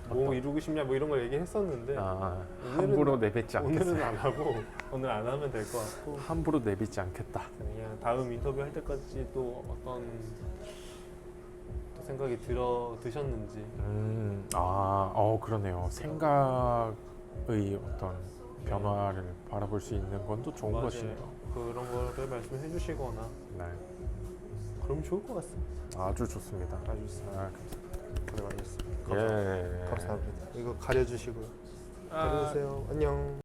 뭐 이루고 싶냐 뭐 이런 걸 얘기했었는데 아, 오늘은- 함부로 내뱉지 않겠어요. 오늘은 안 하고 오늘 안 하면 될 것 같고 함부로 내뱉지 않겠다. 그냥 다음 인터뷰 할 때까지 또 어떤 또 생각이 드셨는지 그러네요. 생각의 어떤 변화를 바라볼 수 있는 건 또 좋은 맞아요. 것이네요. 그런 거를 말씀해 주시거나 네, 그럼 좋을 것 같습니다. 아주 좋습니다. 아주 좋습니다. 아, 고생 많으셨습니다. 예. 감사합니다. 이거 가려주시고요. 아, 가려주세요. 안녕.